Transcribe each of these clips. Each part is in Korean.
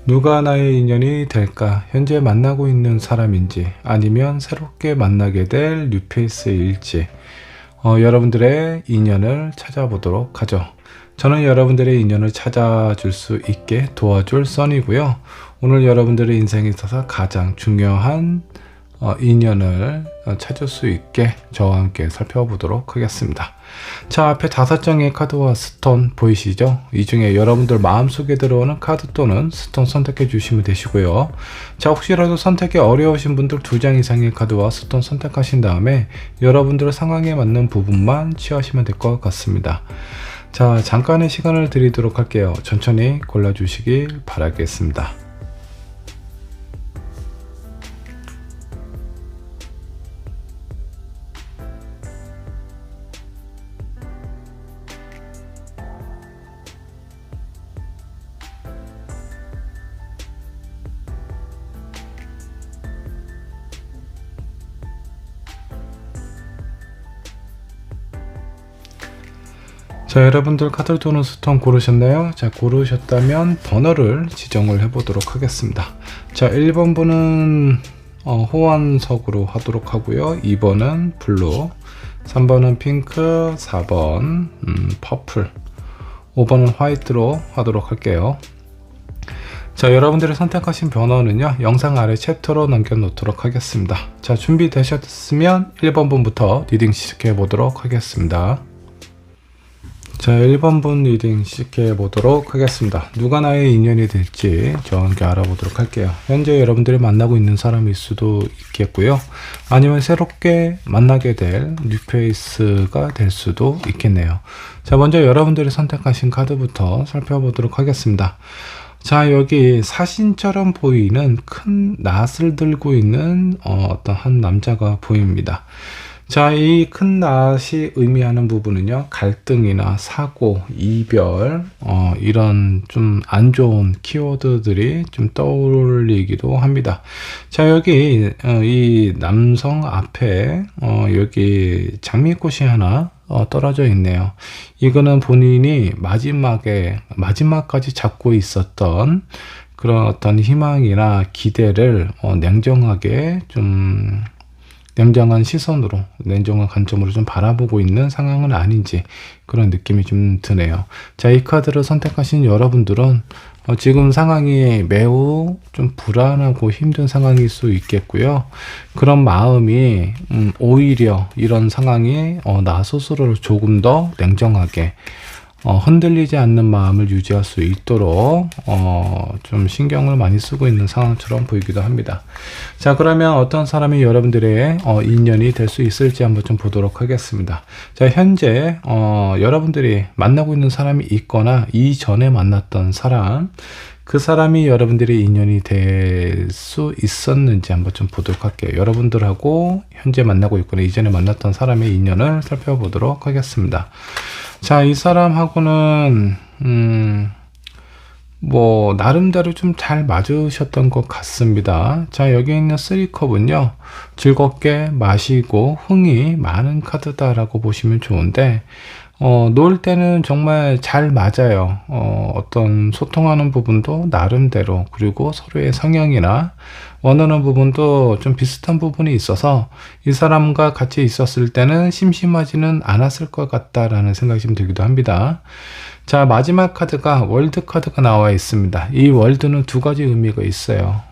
누가 나의 인연이 될까? 현재 만나고 있는 사람인지 아니면 새롭게 만나게 될 뉴페이스일지 여러분들의 인연을 찾아보도록 하죠. 저는 여러분들의 인연을 찾아줄 수 있게 도와줄 써니고요. 오늘 여러분들의 인생에 있어서 가장 중요한 인연을 찾을 수 있게 저와 함께 살펴보도록 하겠습니다. 자, 앞에 5장의 카드와 스톤 보이시죠? 이 중에 여러분들 마음속에 들어오는 카드 또는 스톤 선택해 주시면 되시고요. 자, 혹시라도 선택이 어려우신 분들 2장 이상의 카드와 스톤 선택하신 다음에 여러분들 상황에 맞는 부분만 취하시면 될 것 같습니다. 자, 잠깐의 시간을 드리도록 할게요. 천천히 골라주시길 바라겠습니다. 자, 여러분들 카드 또는 스톤 고르셨나요? 자, 고르셨다면 번호를 지정을 해보도록 하겠습니다. 자, 1번 분은 호환석으로 하도록 하고요. 2번은 블루, 3번은 핑크, 4번 퍼플, 5번은 화이트로 하도록 할게요. 자, 여러분들이 선택하신 번호는요, 영상 아래 챕터로 남겨놓도록 하겠습니다. 자, 준비되셨으면 1번 분부터 리딩 시작해 보도록 하겠습니다. 자, 1번 분 리딩 시작해 보도록 하겠습니다. 누가 나의 인연이 될지 저와 함께 알아보도록 할게요. 현재 여러분들이 만나고 있는 사람일 수도 있겠고요. 아니면 새롭게 만나게 될 뉴페이스가 될 수도 있겠네요. 자, 먼저 여러분들이 선택하신 카드부터 살펴보도록 하겠습니다. 자, 여기 사신처럼 보이는 큰 낫을 들고 있는 어떤 한 남자가 보입니다. 자, 이 큰 낫이 의미하는 부분은요, 갈등이나 사고, 이별, 이런 좀 안 좋은 키워드들이 좀 떠올리기도 합니다. 자, 여기 이 남성 앞에 여기 장미꽃이 하나 떨어져 있네요. 이거는 본인이 마지막까지 잡고 있었던 그런 어떤 희망이나 기대를 냉정하게 좀 냉정한 시선으로, 냉정한 관점으로 좀 바라보고 있는 상황은 아닌지 그런 느낌이 좀 드네요. 자, 이 카드를 선택하신 여러분들은 지금 상황이 매우 좀 불안하고 힘든 상황일 수 있겠고요. 그런 마음이 오히려 이런 상황이 나 스스로를 조금 더 냉정하게 흔들리지 않는 마음을 유지할 수 있도록 좀 신경을 많이 쓰고 있는 상황처럼 보이기도 합니다. 자, 그러면 어떤 사람이 여러분들의 인연이 될 수 있을지 한번 좀 보도록 하겠습니다. 자, 현재 여러분들이 만나고 있는 사람이 있거나 이전에 만났던 사람, 그 사람이 여러분들의 인연이 될 수 있었는지 한번 좀 보도록 할게요. 여러분들하고 현재 만나고 있거나 이전에 만났던 사람의 인연을 살펴보도록 하겠습니다. 자, 이 사람하고는 뭐 나름대로 좀 잘 맞으셨던 것 같습니다. 자, 여기 있는 3컵은요, 즐겁게 마시고 흥이 많은 카드다라고 보시면 좋은데, 놀 때는 정말 잘 맞아요. 어떤 소통하는 부분도 나름대로, 그리고 서로의 성향이나 원하는 부분도 좀 비슷한 부분이 있어서 이 사람과 같이 있었을 때는 심심하지는 않았을 것 같다라는 생각이 좀 들기도 합니다. 자, 마지막 카드가 월드 카드가 나와 있습니다. 이 월드는 2가지 의미가 있어요.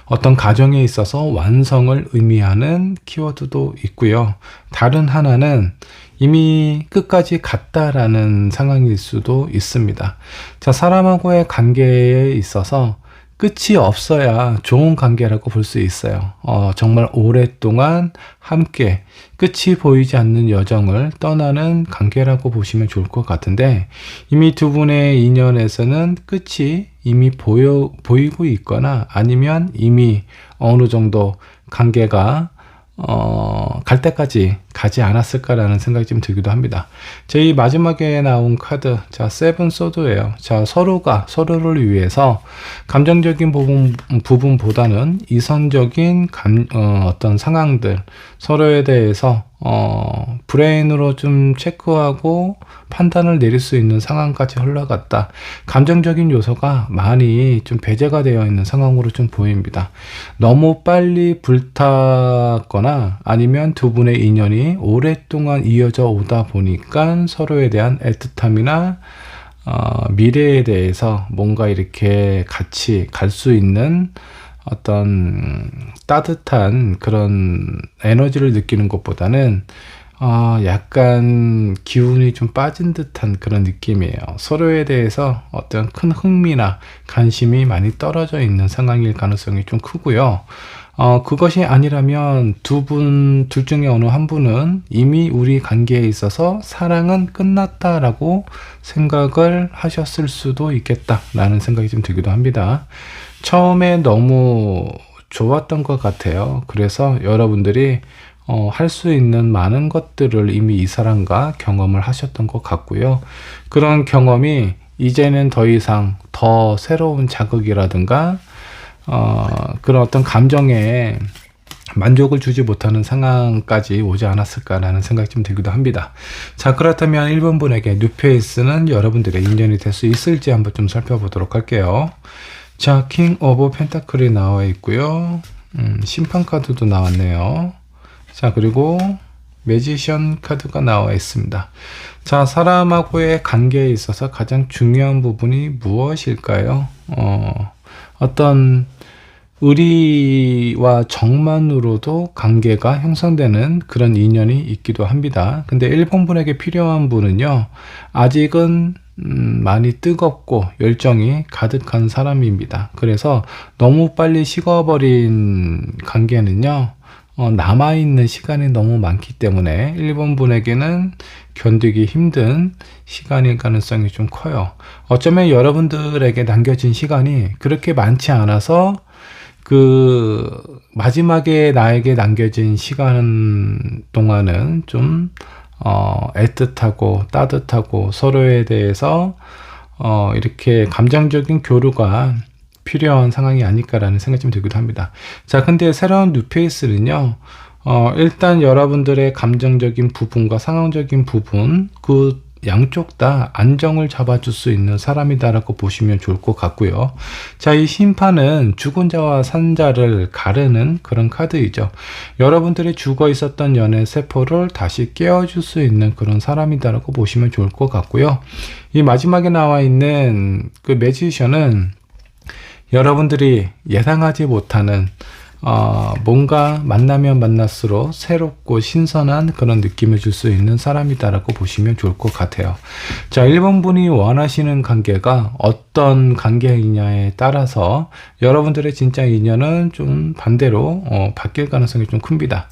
어떤 가정에 있어서 완성을 의미하는 키워드도 있고요. 다른 하나는 이미 끝까지 갔다라는 상황일 수도 있습니다. 자, 사람하고의 관계에 있어서 끝이 없어야 좋은 관계라고 볼 수 있어요. 정말 오랫동안 함께 끝이 보이지 않는 여정을 떠나는 관계라고 보시면 좋을 것 같은데, 이미 두 분의 인연에서는 끝이 이미 보이고 있거나 아니면 이미 어느 정도 관계가 갈 때까지 가지 않았을까라는 생각이 좀 들기도 합니다. 제 마지막에 나온 카드, 자, 세븐 소드예요. 자, 서로가 서로를 위해서 감정적인 부분보다는 이성적인 어떤 상황들, 서로에 대해서 브레인으로 좀 체크하고 판단을 내릴 수 있는 상황까지 흘러갔다. 감정적인 요소가 많이 좀 배제가 되어 있는 상황으로 좀 보입니다. 너무 빨리 불탔거나 아니면 두 분의 인연이 오랫동안 이어져 오다 보니까 서로에 대한 애틋함이나 미래에 대해서 뭔가 이렇게 같이 갈 수 있는 어떤 따뜻한 그런 에너지를 느끼는 것보다는 약간 기운이 좀 빠진 듯한 그런 느낌이에요. 서로에 대해서 어떤 큰 흥미나 관심이 많이 떨어져 있는 상황일 가능성이 좀 크고요. 그것이 아니라면 둘 중에 어느 한 분은 이미 우리 관계에 있어서 사랑은 끝났다라고 생각을 하셨을 수도 있겠다라는 생각이 좀 들기도 합니다. 처음에 너무 좋았던 것 같아요. 그래서 여러분들이 할 수 있는 많은 것들을 이미 이 사람과 경험을 하셨던 것 같고요. 그런 경험이 이제는 더 이상 더 새로운 자극이라든가 그런 어떤 감정에 만족을 주지 못하는 상황까지 오지 않았을까라는 생각이 좀 들기도 합니다. 자, 그렇다면 1번 분에게 뉴페이스는 여러분들의 인연이 될 수 있을지 한번 좀 살펴보도록 할게요. 자, 킹 오브 펜타클이 나와 있고요. 심판 카드도 나왔네요. 자, 그리고 매지션 카드가 나와 있습니다. 자, 사람하고의 관계에 있어서 가장 중요한 부분이 무엇일까요? 어떤 의리와 정만으로도 관계가 형성되는 그런 인연이 있기도 합니다. 근데 1번 분에게 필요한 분은요, 아직은 많이 뜨겁고 열정이 가득한 사람입니다. 그래서 너무 빨리 식어버린 관계는요, 남아있는 시간이 너무 많기 때문에 1번 분에게는 견디기 힘든 시간일 가능성이 좀 커요. 어쩌면 여러분들에게 남겨진 시간이 그렇게 많지 않아서 마지막에 나에게 남겨진 시간 동안은 좀 애틋하고 따뜻하고 서로에 대해서 이렇게 감정적인 교류가 필요한 상황이 아닐까라는 생각이 좀 들기도 합니다. 자, 근데 새로운 뉴페이스는요, 일단 여러분들의 감정적인 부분과 상황적인 부분, 그 양쪽 다 안정을 잡아줄 수 있는 사람이다라고 보시면 좋을 것 같고요. 자, 이 심판은 죽은 자와 산 자를 가르는 그런 카드이죠. 여러분들이 죽어 있었던 연애 세포를 다시 깨워줄 수 있는 그런 사람이다라고 보시면 좋을 것 같고요. 이 마지막에 나와 있는 그 매지션은 여러분들이 예상하지 못하는 뭔가 만나면 만날수록 새롭고 신선한 그런 느낌을 줄 수 있는 사람이다라고 보시면 좋을 것 같아요. 자, 1번 분이 원하시는 관계가 어떤 관계이냐에 따라서 여러분들의 진짜 인연은 좀 반대로 바뀔 가능성이 좀 큽니다.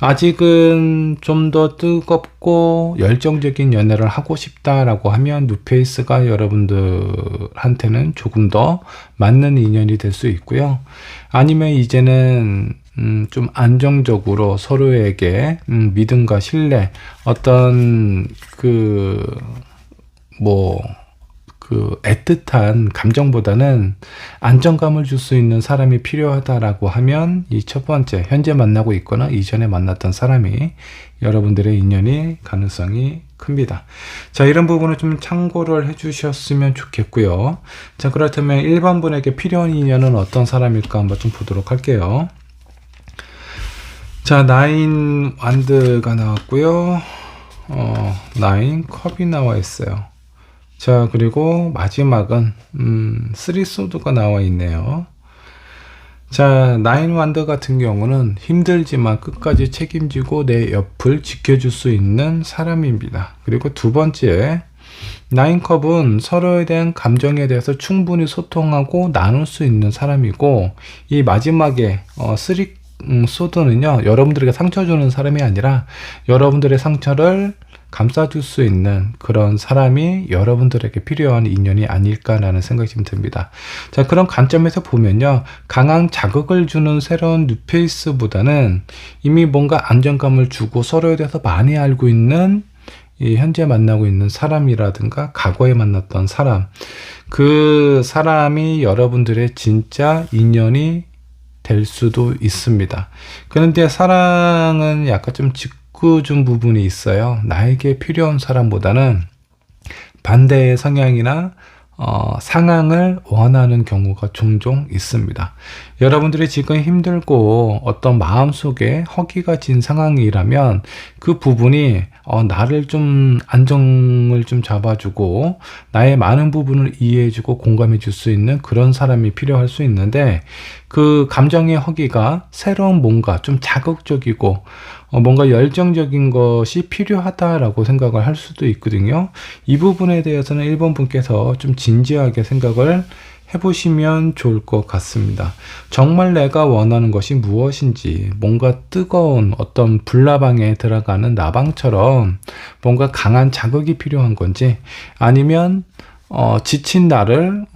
아직은 좀 더 뜨겁고 열정적인 연애를 하고 싶다라고 하면 뉴페이스가 여러분들한테는 조금 더 맞는 인연이 될 수 있고요. 아니면 이제는 좀 안정적으로 서로에게 믿음과 신뢰, 어떤 애틋한 감정보다는 안정감을 줄 수 있는 사람이 필요하다라고 하면 이 첫 번째, 현재 만나고 있거나 이전에 만났던 사람이 여러분들의 인연이 가능성이 큽니다. 자, 이런 부분을 좀 참고를 해주셨으면 좋겠고요. 자, 그렇다면 1번 분에게 필요한 인연은 어떤 사람일까 한번 좀 보도록 할게요. 자, 9 완드가 나왔고요. 9 컵이 나와 있어요. 자, 그리고 마지막은 3 소드가 나와 있네요. 자, 9 완드 같은 경우는 힘들지만 끝까지 책임지고 내 옆을 지켜줄 수 있는 사람입니다. 그리고 두 번째 9컵은 서로에 대한 감정에 대해서 충분히 소통하고 나눌 수 있는 사람이고, 이 마지막에 3 소드는요, 여러분들에게 상처 주는 사람이 아니라 여러분들의 상처를 감싸줄 수 있는 그런 사람이 여러분들에게 필요한 인연이 아닐까라는 생각이 좀 듭니다. 자, 그런 관점에서 보면요, 강한 자극을 주는 새로운 뉴페이스보다는 이미 뭔가 안정감을 주고 서로에 대해서 많이 알고 있는 이 현재 만나고 있는 사람이라든가 과거에 만났던 사람, 그 사람이 여러분들의 진짜 인연이 될 수도 있습니다. 그런데 사랑은 약간 좀 짓궂은 부분이 있어요. 나에게 필요한 사람보다는 반대의 성향이나 상황을 원하는 경우가 종종 있습니다. 여러분들이 지금 힘들고 어떤 마음속에 허기가 진 상황이라면 그 부분이 나를 좀 안정을 좀 잡아주고 나의 많은 부분을 이해해주고 공감해줄 수 있는 그런 사람이 필요할 수 있는데, 그 감정의 허기가 새로운 뭔가 좀 자극적이고 뭔가 열정적인 것이 필요하다라고 생각을 할 수도 있거든요. 이 부분에 대해서는 1번 분께서 좀 진지하게 생각을 해보시면 좋을 것 같습니다. 정말 내가 원하는 것이 무엇인지, 뭔가 뜨거운 어떤 불나방에 들어가는 나방처럼 뭔가 강한 자극이 필요한 건지, 아니면 지친 나를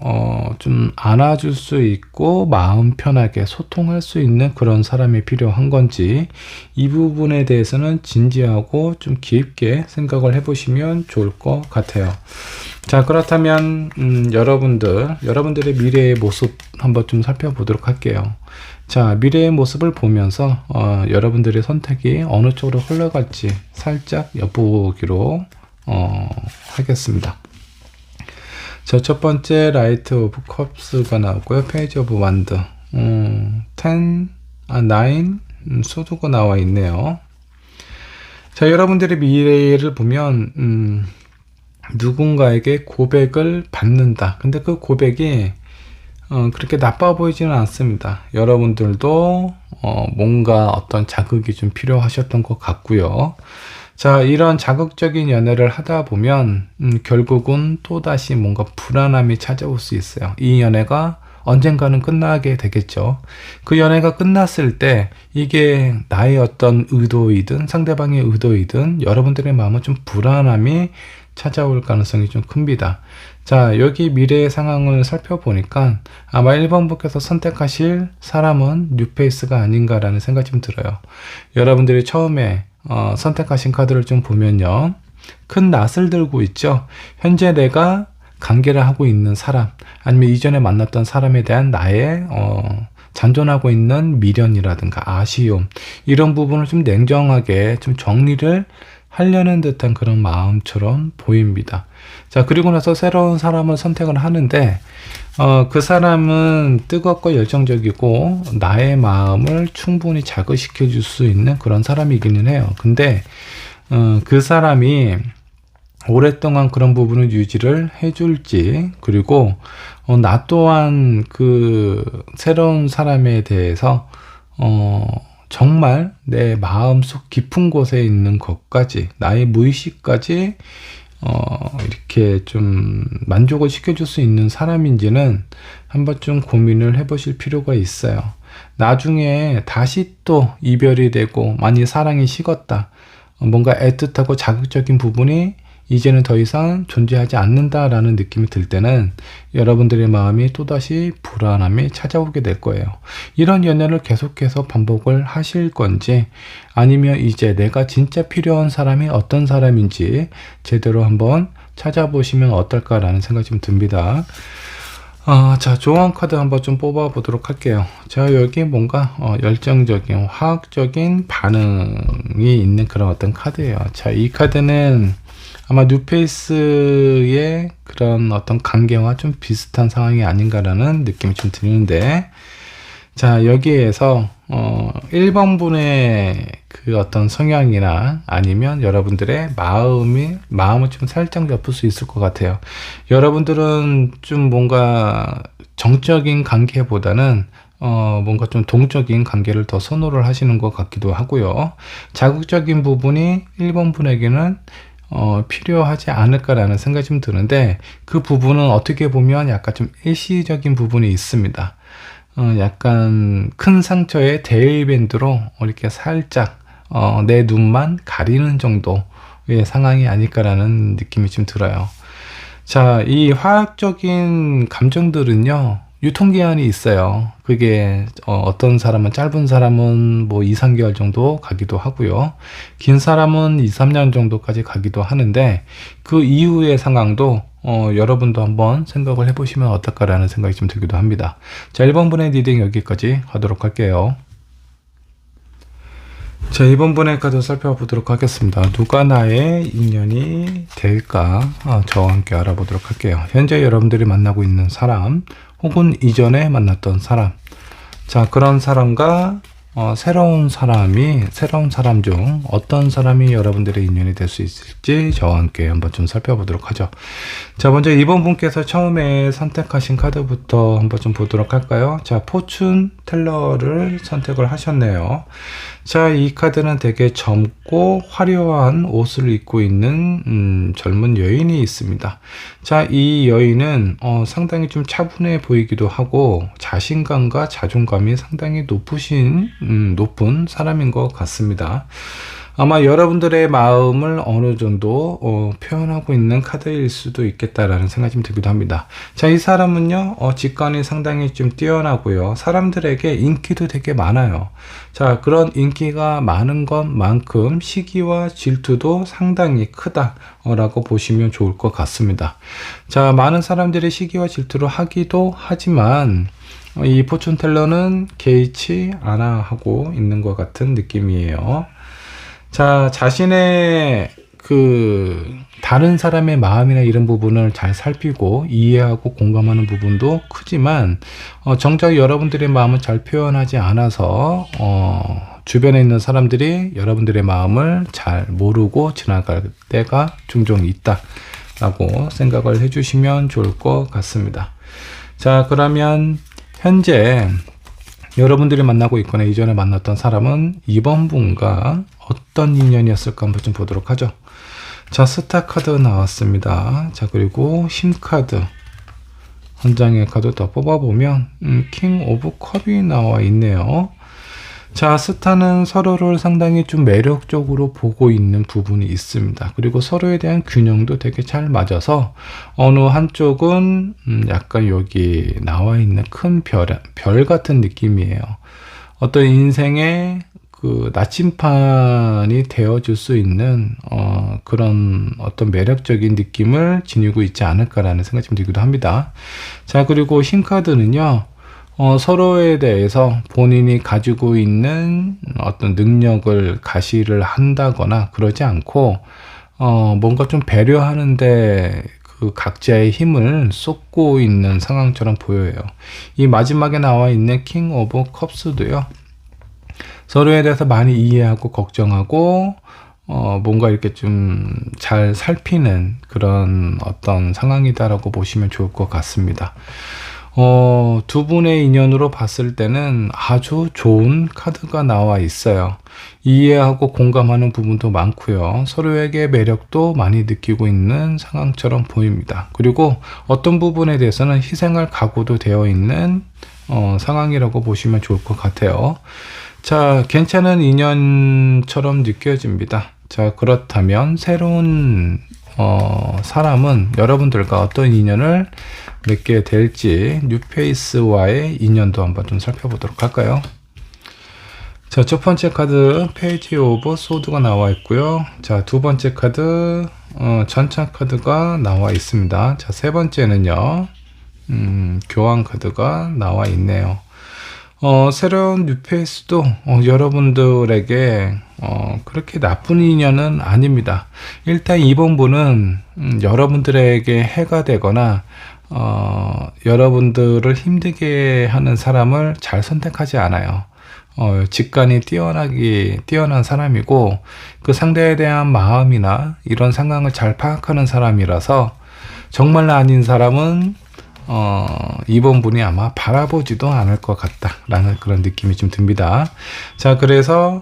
좀 안아줄 수 있고 마음 편하게 소통할 수 있는 그런 사람이 필요한 건지, 이 부분에 대해서는 진지하고 좀 깊게 생각을 해보시면 좋을 것 같아요. 자, 그렇다면 여러분들의 미래의 모습 한번 좀 살펴보도록 할게요. 자, 미래의 모습을 보면서 여러분들의 선택이 어느 쪽으로 흘러갈지 살짝 엿보기로 하겠습니다. 자, 첫 번째 라이트 오브 컵스가 나오고요. 페이지 오브 완드, 9 소드가 나와 있네요. 자, 여러분들의 미래를 보면 누군가에게 고백을 받는다. 근데 그 고백이 그렇게 나빠 보이지는 않습니다. 여러분들도 뭔가 어떤 자극이 좀 필요하셨던 것 같고요. 자, 이런 자극적인 연애를 하다 보면 결국은 또다시 뭔가 불안함이 찾아올 수 있어요. 이 연애가 언젠가는 끝나게 되겠죠. 그 연애가 끝났을 때 이게 나의 어떤 의도이든 상대방의 의도이든 여러분들의 마음은 좀 불안함이 찾아올 가능성이 좀 큽니다. 자, 여기 미래의 상황을 살펴보니까 아마 1번 분께서 선택하실 사람은 뉴페이스가 아닌가라는 생각이 좀 들어요. 여러분들이 처음에 선택하신 카드를 좀 보면요, 큰 낫을 들고 있죠. 현재 내가 관계를 하고 있는 사람, 아니면 이전에 만났던 사람에 대한 나의 잔존하고 있는 미련이라든가 아쉬움, 이런 부분을 좀 냉정하게 좀 정리를 하려는 듯한 그런 마음처럼 보입니다. 자, 그리고 나서 새로운 사람을 선택을 하는데 그 사람은 뜨겁고 열정적이고 나의 마음을 충분히 자극시켜 줄 수 있는 그런 사람이기는 해요. 근데 그 사람이 오랫동안 그런 부분을 유지를 해줄지, 그리고 나 또한 그 새로운 사람에 대해서 정말 내 마음속 깊은 곳에 있는 것까지, 나의 무의식까지 이렇게 좀 만족을 시켜줄 수 있는 사람인지는 한번 좀 고민을 해보실 필요가 있어요. 나중에 다시 또 이별이 되고 많이 사랑이 식었다, 뭔가 애틋하고 자극적인 부분이 이제는 더 이상 존재하지 않는다라는 느낌이 들 때는 여러분들의 마음이 또다시 불안함이 찾아오게 될 거예요. 이런 연애를 계속해서 반복을 하실 건지, 아니면 이제 내가 진짜 필요한 사람이 어떤 사람인지 제대로 한번 찾아보시면 어떨까라는 생각이 좀 듭니다. 자, 조언 카드 한번 좀 뽑아 보도록 할게요. 자, 여기 뭔가 열정적인 화학적인 반응이 있는 그런 어떤 카드예요. 자, 이 카드는 아마 뉴페이스의 그런 어떤 관계와 좀 비슷한 상황이 아닌가라는 느낌이 좀 드는데, 자, 여기에서 1번 분의 그 어떤 성향이나 아니면 여러분들의 마음을 좀 살짝 엿볼 수 있을 것 같아요. 여러분들은 좀 뭔가 정적인 관계보다는 뭔가 좀 동적인 관계를 더 선호를 하시는 것 같기도 하고요. 자극적인 부분이 1번 분에게는 필요하지 않을까라는 생각이 좀 드는데, 그 부분은 어떻게 보면 약간 좀 일시적인 부분이 있습니다. 약간 큰 상처에 데일밴드로 이렇게 살짝 내 눈만 가리는 정도의 상황이 아닐까라는 느낌이 좀 들어요. 자, 이 화학적인 감정들은요, 유통기한이 있어요. 그게 어떤 사람은, 짧은 사람은 뭐 2, 3개월 정도 가기도 하고요. 긴 사람은 2, 3년 정도까지 가기도 하는데, 그 이후의 상황도 여러분도 한번 생각을 해보시면 어떨까라는 생각이 좀 들기도 합니다. 자, 1번 분의 리딩 여기까지 하도록 할게요. 자, 이번 분의 카드 살펴보도록 하겠습니다. 누가 나의 인연이 될까? 저와 함께 알아보도록 할게요. 현재 여러분들이 만나고 있는 사람, 혹은 이전에 만났던 사람. 자, 그런 사람과 새로운 사람 중 어떤 사람이 여러분들의 인연이 될 수 있을지 저와 함께 한번 좀 살펴보도록 하죠. 자, 먼저 이번 분께서 처음에 선택하신 카드부터 한번 좀 보도록 할까요? 자, 포춘 텔러를 선택을 하셨네요. 자, 이 카드는 되게 젊고 화려한 옷을 입고 있는 젊은 여인이 있습니다. 자, 이 여인은 상당히 좀 차분해 보이기도 하고 자신감과 자존감이 상당히 높은 사람인 것 같습니다. 아마 여러분들의 마음을 어느 정도 표현하고 있는 카드일 수도 있겠다라는 생각이 좀 들기도 합니다. 자, 이 사람은요, 직관이 상당히 좀 뛰어나고요. 사람들에게 인기도 되게 많아요. 자, 그런 인기가 많은 것만큼 시기와 질투도 상당히 크다라고 보시면 좋을 것 같습니다. 자, 많은 사람들이 시기와 질투를 하기도 하지만 이 포춘 텔러는 개의치 않아 하고 있는 것 같은 느낌이에요. 자, 자신의 다른 사람의 마음이나 이런 부분을 잘 살피고 이해하고 공감하는 부분도 크지만 정작 여러분들의 마음을 잘 표현하지 않아서 주변에 있는 사람들이 여러분들의 마음을 잘 모르고 지나갈 때가 종종 있다라고 생각을 해주시면 좋을 것 같습니다. 자, 그러면 현재 여러분들이 만나고 있거나 이전에 만났던 사람은 이번 분과 어떤 인연이었을까 한번 좀 보도록 하죠. 자, 스타 카드 나왔습니다. 자, 그리고 힘 카드 한 장의 카드 더 뽑아보면 킹 오브 컵이 나와 있네요. 자, 스타는 서로를 상당히 좀 매력적으로 보고 있는 부분이 있습니다. 그리고 서로에 대한 균형도 되게 잘 맞아서 어느 한쪽은 약간 여기 나와 있는 큰 별 같은 느낌이에요. 어떤 인생의 나침판이 되어줄 수 있는 그런 어떤 매력적인 느낌을 지니고 있지 않을까라는 생각이 좀 들기도 합니다. 자, 그리고 흰 카드는요, 서로에 대해서 본인이 가지고 있는 어떤 능력을 가시를 한다거나 그러지 않고 뭔가 좀 배려하는데 각자의 힘을 쏟고 있는 상황처럼 보여요. 이 마지막에 나와 있는 킹 오브 컵스도요, 서로에 대해서 많이 이해하고 걱정하고 뭔가 이렇게 좀 잘 살피는 그런 어떤 상황이다라고 보시면 좋을 것 같습니다. 두 분의 인연으로 봤을 때는 아주 좋은 카드가 나와 있어요. 이해하고 공감하는 부분도 많고요. 서로에게 매력도 많이 느끼고 있는 상황처럼 보입니다. 그리고 어떤 부분에 대해서는 희생할 각오도 되어 있는 상황이라고 보시면 좋을 것 같아요. 자, 괜찮은 인연처럼 느껴집니다. 자, 그렇다면 새로운 사람은 여러분들과 어떤 인연을 맺게 될지 뉴페이스와의 인연도 한번 좀 살펴보도록 할까요? 자, 첫 번째 카드 페이지 오브 소드가 나와 있고요. 자, 두 번째 카드 전차 카드가 나와 있습니다. 자, 세 번째는요, 교환 카드가 나와 있네요. 새로운 뉴페이스도 여러분들에게 그렇게 나쁜 인연은 아닙니다. 일단 이번 분은 여러분들에게 해가 되거나 여러분들을 힘들게 하는 사람을 잘 선택하지 않아요. 직관이 뛰어난 사람이고 그 상대에 대한 마음이나 이런 상황을 잘 파악하는 사람이라서 정말 아닌 사람은 이번 분이 아마 바라보지도 않을 것 같다라는 그런 느낌이 좀 듭니다. 자, 그래서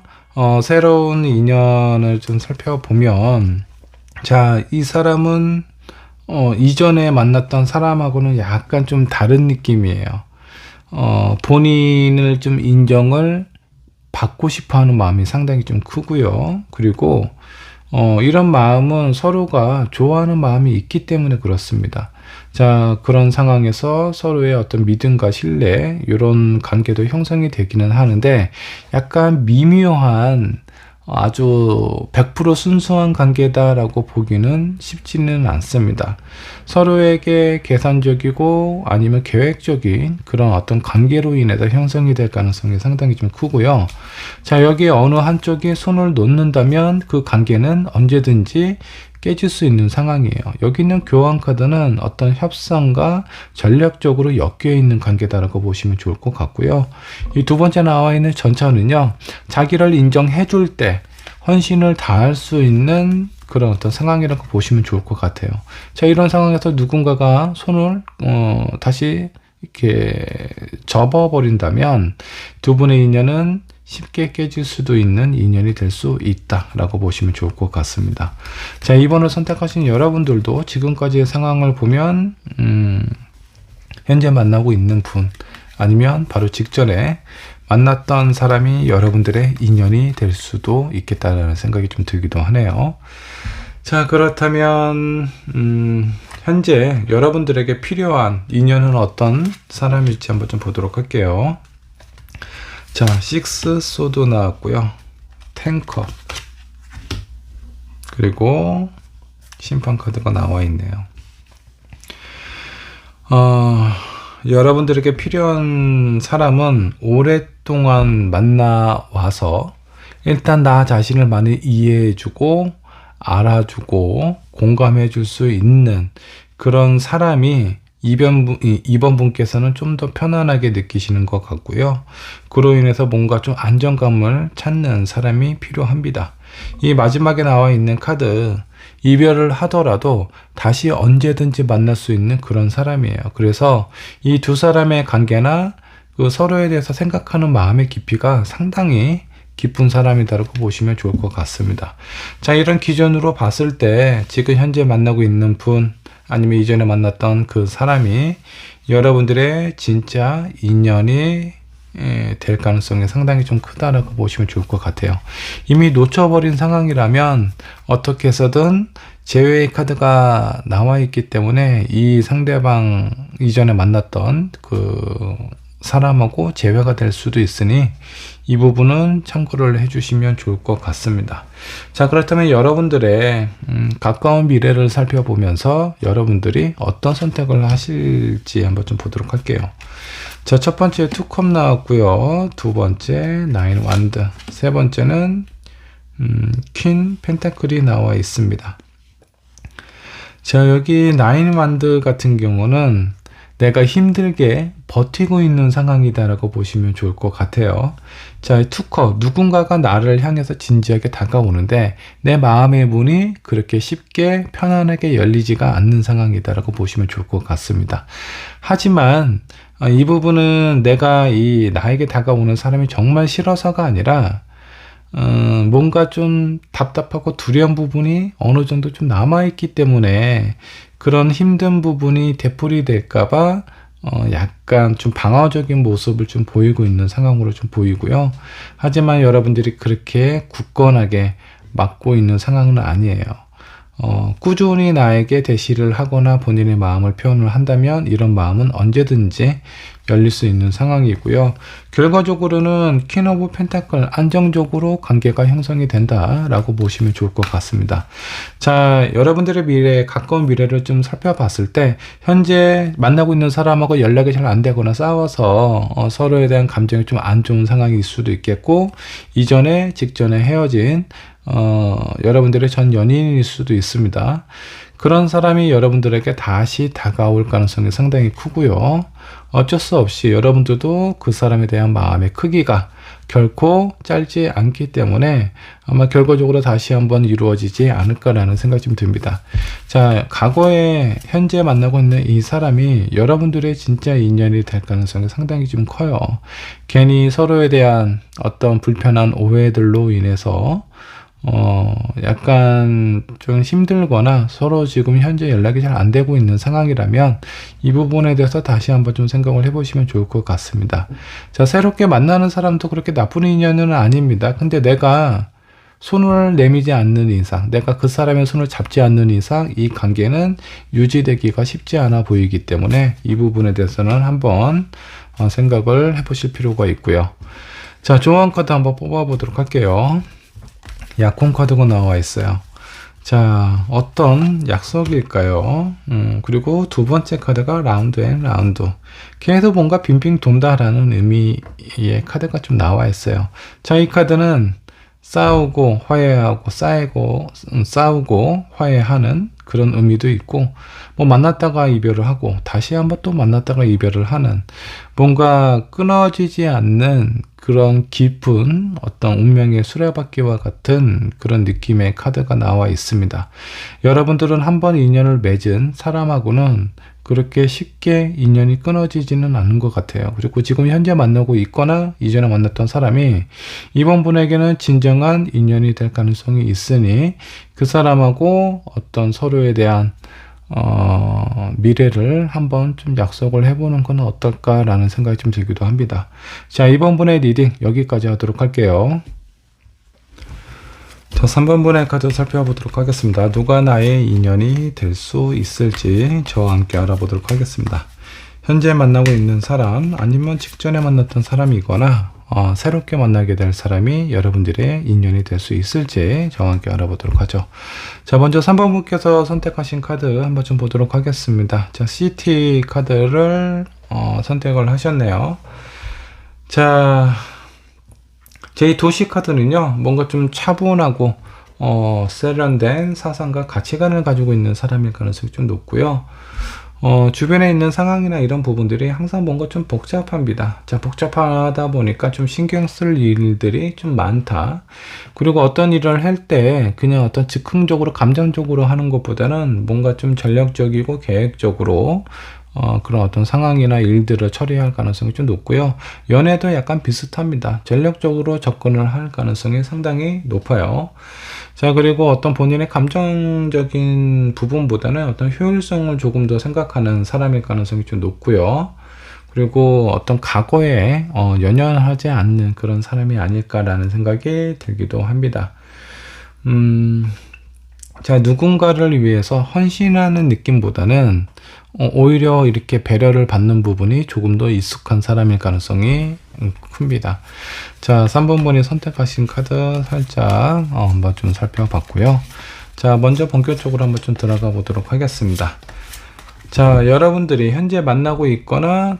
새로운 인연을 좀 살펴보면, 자, 이 사람은 이전에 만났던 사람하고는 약간 좀 다른 느낌이에요. 본인을 좀 인정을 받고 싶어 하는 마음이 상당히 좀 크고요. 그리고 이런 마음은 서로가 좋아하는 마음이 있기 때문에 그렇습니다. 자, 그런 상황에서 서로의 어떤 믿음과 신뢰, 이런 관계도 형성이 되기는 하는데 약간 미묘한 아주 100% 순수한 관계다라고 보기는 쉽지는 않습니다. 서로에게 계산적이고 아니면 계획적인 그런 어떤 관계로 인해서 형성이 될 가능성이 상당히 좀 크고요. 자, 여기 어느 한쪽이 손을 놓는다면 그 관계는 언제든지 깨질 수 있는 상황이에요. 여기 있는 교환 카드는 어떤 협상과 전략적으로 엮여 있는 관계다라고 보시면 좋을 것 같고요. 이 두 번째 나와 있는 전차는요, 자기를 인정해 줄 때 헌신을 다할 수 있는 그런 어떤 상황이라고 보시면 좋을 것 같아요. 자, 이런 상황에서 누군가가 손을 다시 이렇게 접어버린다면 두 분의 인연은 쉽게 깨질 수도 있는 인연이 될 수 있다라고 보시면 좋을 것 같습니다. 자, 2번을 선택하신 여러분들도 지금까지의 상황을 보면 현재 만나고 있는 분 아니면 바로 직전에 만났던 사람이 여러분들의 인연이 될 수도 있겠다라는 생각이 좀 들기도 하네요. 자, 그렇다면 현재 여러분들에게 필요한 인연은 어떤 사람일지 한번 좀 보도록 할게요. 자, 6 소드 나왔고요. 10컵 그리고 심판 카드가 나와 있네요. 여러분들에게 필요한 사람은 오랫동안 만나와서 일단 나 자신을 많이 이해해주고 알아주고 공감해줄 수 있는 그런 사람이 2번 분께서는 좀 더 편안하게 느끼시는 것 같고요. 그로 인해서 뭔가 좀 안정감을 찾는 사람이 필요합니다. 이 마지막에 나와 있는 카드, 이별을 하더라도 다시 언제든지 만날 수 있는 그런 사람이에요. 그래서 이 두 사람의 관계나 그 서로에 대해서 생각하는 마음의 깊이가 상당히 깊은 사람이다라고 보시면 좋을 것 같습니다. 자, 이런 기준으로 봤을 때 지금 현재 만나고 있는 분 아니면 이전에 만났던 그 사람이 여러분들의 진짜 인연이 될 가능성이 상당히 좀 크다라고 보시면 좋을 것 같아요. 이미 놓쳐버린 상황이라면 어떻게 해서든 제외의 카드가 나와 있기 때문에 이 상대방 이전에 만났던 그 사람하고 재회가 될 수도 있으니 이 부분은 참고를 해주시면 좋을 것 같습니다. 자, 그렇다면 여러분들의 가까운 미래를 살펴보면서 여러분들이 어떤 선택을 하실지 한번 좀 보도록 할게요. 자, 첫 번째 2컵 나왔고요. 두 번째 9 완드, 세 번째는 퀸 펜타클이 나와 있습니다. 자, 여기 9 완드 같은 경우는 내가 힘들게 버티고 있는 상황이다라고 보시면 좋을 것 같아요. 자, 투커, 누군가가 나를 향해서 진지하게 다가오는데 내 마음의 문이 그렇게 쉽게 편안하게 열리지가 않는 상황이다라고 보시면 좋을 것 같습니다. 하지만 이 부분은 내가 나에게 다가오는 사람이 정말 싫어서가 아니라 뭔가 좀 답답하고 두려운 부분이 어느 정도 좀 남아있기 때문에 그런 힘든 부분이 되풀이 될까봐 약간 좀 방어적인 모습을 좀 보이고 있는 상황으로 좀 보이고요. 하지만 여러분들이 그렇게 굳건하게 막고 있는 상황은 아니에요. 꾸준히 나에게 대시를 하거나 본인의 마음을 표현을 한다면 이런 마음은 언제든지 열릴 수 있는 상황이고요. 결과적으로는 퀸 오브 펜타클, 안정적으로 관계가 형성이 된다라고 보시면 좋을 것 같습니다. 자, 여러분들의 미래, 가까운 미래를 좀 살펴봤을 때 현재 만나고 있는 사람하고 연락이 잘 안 되거나 싸워서 서로에 대한 감정이 좀 안 좋은 상황일 수도 있겠고, 이전에 직전에 헤어진 여러분들의 전 연인일 수도 있습니다. 그런 사람이 여러분들에게 다시 다가올 가능성이 상당히 크고요. 어쩔 수 없이 여러분들도 그 사람에 대한 마음의 크기가 결코 짧지 않기 때문에 아마 결과적으로 다시 한번 이루어지지 않을까라는 생각이 좀 듭니다. 자, 과거에 현재 만나고 있는 이 사람이 여러분들의 진짜 인연이 될 가능성이 상당히 좀 커요. 괜히 서로에 대한 어떤 불편한 오해들로 인해서 약간 좀 힘들거나 서로 지금 현재 연락이 잘 안 되고 있는 상황이라면 이 부분에 대해서 다시 한번 좀 생각을 해보시면 좋을 것 같습니다. 자, 새롭게 만나는 사람도 그렇게 나쁜 인연은 아닙니다. 근데 내가 손을 내밀지 않는 이상, 내가 그 사람의 손을 잡지 않는 이상 이 관계는 유지되기가 쉽지 않아 보이기 때문에 이 부분에 대해서는 한번 생각을 해보실 필요가 있고요. 자, 조언 카드 한번 뽑아보도록 할게요. 약혼 카드가 나와 있어요. 자, 어떤 약속일까요? 그리고 두 번째 카드가 라운드 앤 라운드. 계속 뭔가 빙빙 돈다라는 의미의 카드가 좀 나와 있어요. 자, 이 카드는 싸우고 화해하고 싸우고 화해하는 그런 의미도 있고, 뭐 만났다가 이별을 하고 다시 한번 또 만났다가 이별을 하는, 뭔가 끊어지지 않는 그런 깊은 어떤 운명의 수레바퀴와 같은 그런 느낌의 카드가 나와 있습니다. 여러분들은 한번 인연을 맺은 사람하고는 그렇게 쉽게 인연이 끊어지지는 않는 것 같아요. 그리고 지금 현재 만나고 있거나 이전에 만났던 사람이 이번 분에게는 진정한 인연이 될 가능성이 있으니 그 사람하고 어떤 서로에 대한 미래를 한번 좀 약속을 해보는 건 어떨까라는 생각이 좀 들기도 합니다. 자, 이번 분의 리딩 여기까지 하도록 할게요. 자, 3번 분의 카드 살펴보도록 하겠습니다. 누가 나의 인연이 될 수 있을지 저와 함께 알아보도록 하겠습니다. 현재 만나고 있는 사람, 아니면 직전에 만났던 사람이거나 새롭게 만나게 될 사람이 여러분들의 인연이 될 수 있을지 저와 함께 알아보도록 하죠. 자, 먼저 3번 분께서 선택하신 카드 한번 좀 보도록 하겠습니다. 자, CT 카드를 선택을 하셨네요. 자, 제 도시 카드는요, 뭔가 좀 차분하고 세련된 사상과 가치관을 가지고 있는 사람일 가능성이 좀 높고요. 주변에 있는 상황이나 이런 부분들이 항상 뭔가 좀 복잡합니다. 자, 복잡하다 보니까 좀 신경 쓸 일들이 좀 많다. 그리고 어떤 일을 할 때 그냥 어떤 즉흥적으로 감정적으로 하는 것보다는 뭔가 좀 전략적이고 계획적으로 그런 어떤 상황이나 일들을 처리할 가능성이 좀 높고요. 연애도 약간 비슷합니다. 전략적으로 접근을 할 가능성이 상당히 높아요. 자, 그리고 어떤 본인의 감정적인 부분보다는 어떤 효율성을 조금 더 생각하는 사람일 가능성이 좀 높고요. 그리고 어떤 과거에 연연하지 않는 그런 사람이 아닐까라는 생각이 들기도 합니다. 자, 누군가를 위해서 헌신하는 느낌보다는 오히려 이렇게 배려를 받는 부분이 조금 더 익숙한 사람일 가능성이 큽니다. 자, 3번 분이 선택하신 카드 살짝 한번 좀 살펴봤고요. 자, 먼저 본격적으로 한번 좀 들어가 보도록 하겠습니다. 자, 여러분들이 현재 만나고 있거나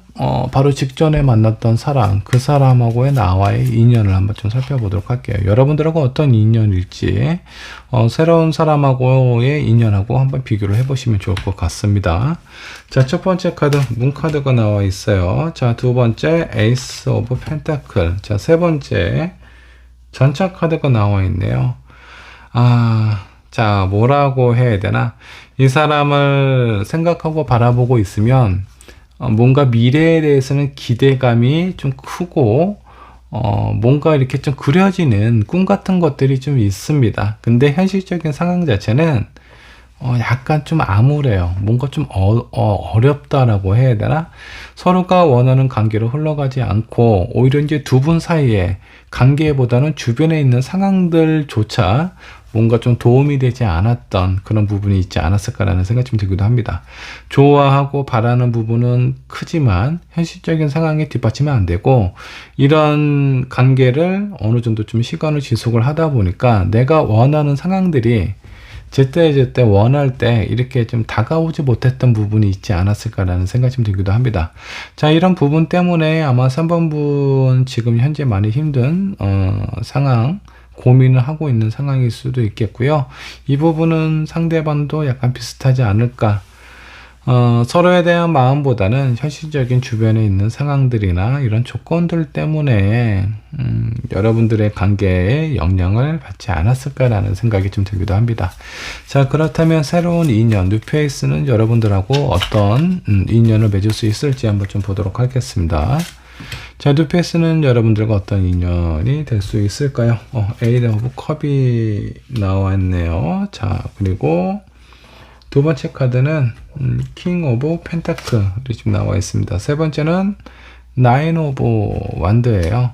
바로 직전에 만났던 사람, 그 사람하고의 나와의 인연을 한번 좀 살펴보도록 할게요. 여러분들하고 어떤 인연일지 새로운 사람하고의 인연하고 한번 비교를 해보시면 좋을 것 같습니다. 자, 첫 번째 카드 문 카드가 나와 있어요. 자, 두 번째 에이스 오브 펜타클. 자, 세 번째 전차 카드가 나와 있네요. 자, 뭐라고 해야 되나? 이 사람을 생각하고 바라보고 있으면 뭔가 미래에 대해서는 기대감이 좀 크고 뭔가 이렇게 좀 그려지는 꿈 같은 것들이 좀 있습니다. 근데 현실적인 상황 자체는 약간 좀 암울해요. 뭔가 좀 어렵다라고 해야 되나? 서로가 원하는 관계로 흘러가지 않고 오히려 이제 두 분 사이에 관계보다는 주변에 있는 상황들조차 뭔가 좀 도움이 되지 않았던 그런 부분이 있지 않았을까라는 생각이 좀 들기도 합니다. 좋아하고 바라는 부분은 크지만 현실적인 상황에 뒷받침이 안 되고, 이런 관계를 어느 정도 좀 시간을 지속을 하다 보니까 내가 원하는 상황들이 제때 원할 때 이렇게 좀 다가오지 못했던 부분이 있지 않았을까라는 생각이 좀 들기도 합니다. 자, 이런 부분 때문에 아마 3번 분 지금 현재 많이 힘든 상황, 고민을 하고 있는 상황일 수도 있겠고요. 이 부분은 상대방도 약간 비슷하지 않을까. 서로에 대한 마음보다는 현실적인 주변에 있는 상황들이나 이런 조건들 때문에 여러분들의 관계에 영향을 받지 않았을까라는 생각이 좀 들기도 합니다. 자, 그렇다면 새로운 인연, 뉴페이스는 여러분들하고 어떤 인연을 맺을 수 있을지 한번 좀 보도록 하겠습니다. 자, 뉴페이스는 여러분들과 어떤 인연이 될 수 있을까요? 에이드 오브 컵이 나왔네요. 자, 그리고 두 번째 카드는 킹 오브 펜타클이 지금 나와 있습니다. 세 번째는 나인 오브 완드예요.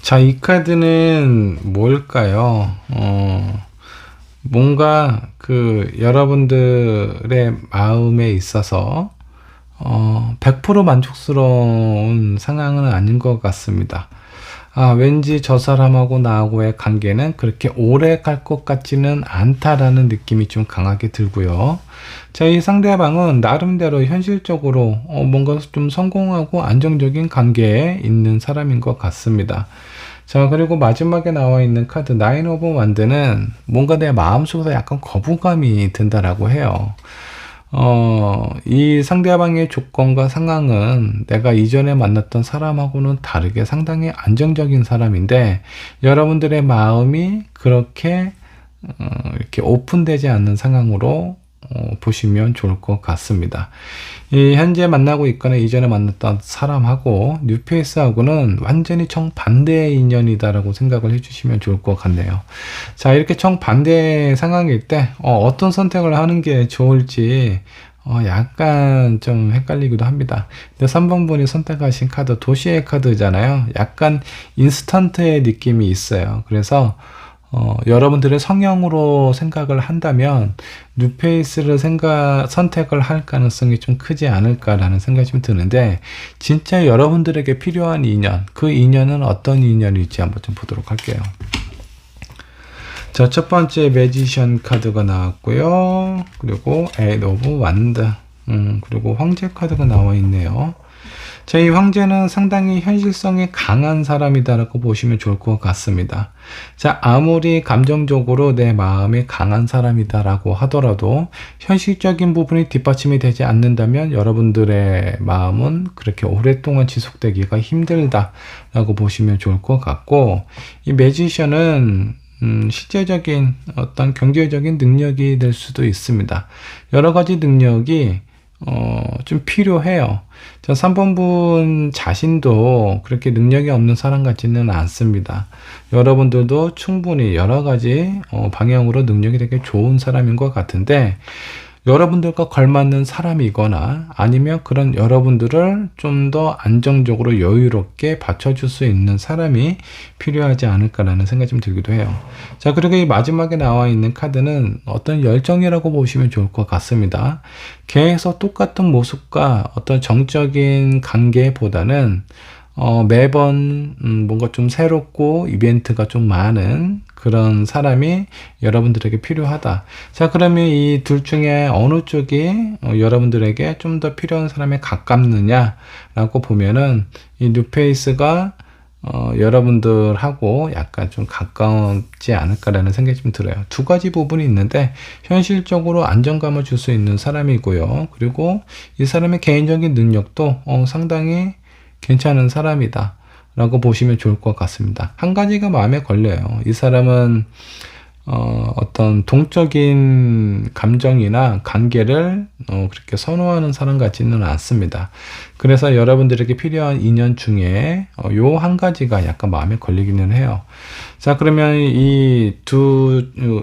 자, 이 카드는 뭘까요? 뭔가 여러분들의 마음에 있어서 100% 만족스러운 상황은 아닌 것 같습니다. 왠지 저 사람하고 나하고의 관계는 그렇게 오래 갈 것 같지는 않다라는 느낌이 좀 강하게 들고요. 자, 이 상대방은 나름대로 현실적으로 뭔가 좀 성공하고 안정적인 관계에 있는 사람인 것 같습니다. 자, 그리고 마지막에 나와 있는 카드 나인 오브 완드는 뭔가 내 마음속에서 약간 거부감이 든다라고 해요. 이 상대방의 조건과 상황은 내가 이전에 만났던 사람하고는 다르게 상당히 안정적인 사람인데 여러분들의 마음이 그렇게 이렇게 오픈되지 않는 상황으로 보시면 좋을 것 같습니다. 이 현재 만나고 있거나 이전에 만났던 사람하고 뉴페이스하고는 완전히 정반대의 인연이다라고 생각을 해주시면 좋을 것 같네요. 자, 이렇게 정반대 상황일 때 어떤 선택을 하는 게 좋을지 약간 좀 헷갈리기도 합니다. 근데 3번 분이 선택하신 카드 도시의 카드잖아요. 약간 인스턴트의 느낌이 있어요. 그래서 여러분들의 성향으로 생각을 한다면 뉴페이스를 선택을 할 가능성이 좀 크지 않을까라는 생각이 좀 드는데, 진짜 여러분들에게 필요한 인연, 그 인연은 어떤 인연일지 한번 좀 보도록 할게요. 자, 첫 번째 매지션 카드가 나왔고요. 그리고 에잇 오브 완드, 그리고 황제 카드가 나와 있네요. 자, 이 황제는 상당히 현실성이 강한 사람이다라고 보시면 좋을 것 같습니다. 자, 아무리 감정적으로 내 마음이 강한 사람이다라고 하더라도 현실적인 부분이 뒷받침이 되지 않는다면 여러분들의 마음은 그렇게 오랫동안 지속되기가 힘들다라고 보시면 좋을 것 같고, 이 매지션은 실제적인 어떤 경제적인 능력이 될 수도 있습니다. 여러 가지 능력이 좀 필요해요. 자, 3번 분 자신도 그렇게 능력이 없는 사람 같지는 않습니다. 여러분들도 충분히 여러 가지 방향으로 능력이 되게 좋은 사람인 것 같은데, 여러분들과 걸맞는 사람이거나 아니면 그런 여러분들을 좀 더 안정적으로 여유롭게 받쳐줄 수 있는 사람이 필요하지 않을까라는 생각이 좀 들기도 해요. 자, 그리고 이 마지막에 나와 있는 카드는 어떤 열정이라고 보시면 좋을 것 같습니다. 계속 똑같은 모습과 어떤 정적인 관계보다는 매번 뭔가 좀 새롭고 이벤트가 좀 많은 그런 사람이 여러분들에게 필요하다. 자, 그러면 이 둘 중에 어느 쪽이 여러분들에게 좀 더 필요한 사람에 가깝느냐라고 보면은 이 뉴페이스가 여러분들하고 약간 좀 가깝지 않을까라는 생각이 좀 들어요. 두 가지 부분이 있는데, 현실적으로 안정감을 줄 수 있는 사람이고요. 그리고 이 사람의 개인적인 능력도 상당히 괜찮은 사람이다 라고 보시면 좋을 것 같습니다. 한 가지가 마음에 걸려요. 이 사람은 어떤 동적인 감정이나 관계를 그렇게 선호하는 사람 같지는 않습니다. 그래서 여러분들에게 필요한 인연 중에 요 한 가지가 약간 마음에 걸리기는 해요. 자, 그러면 이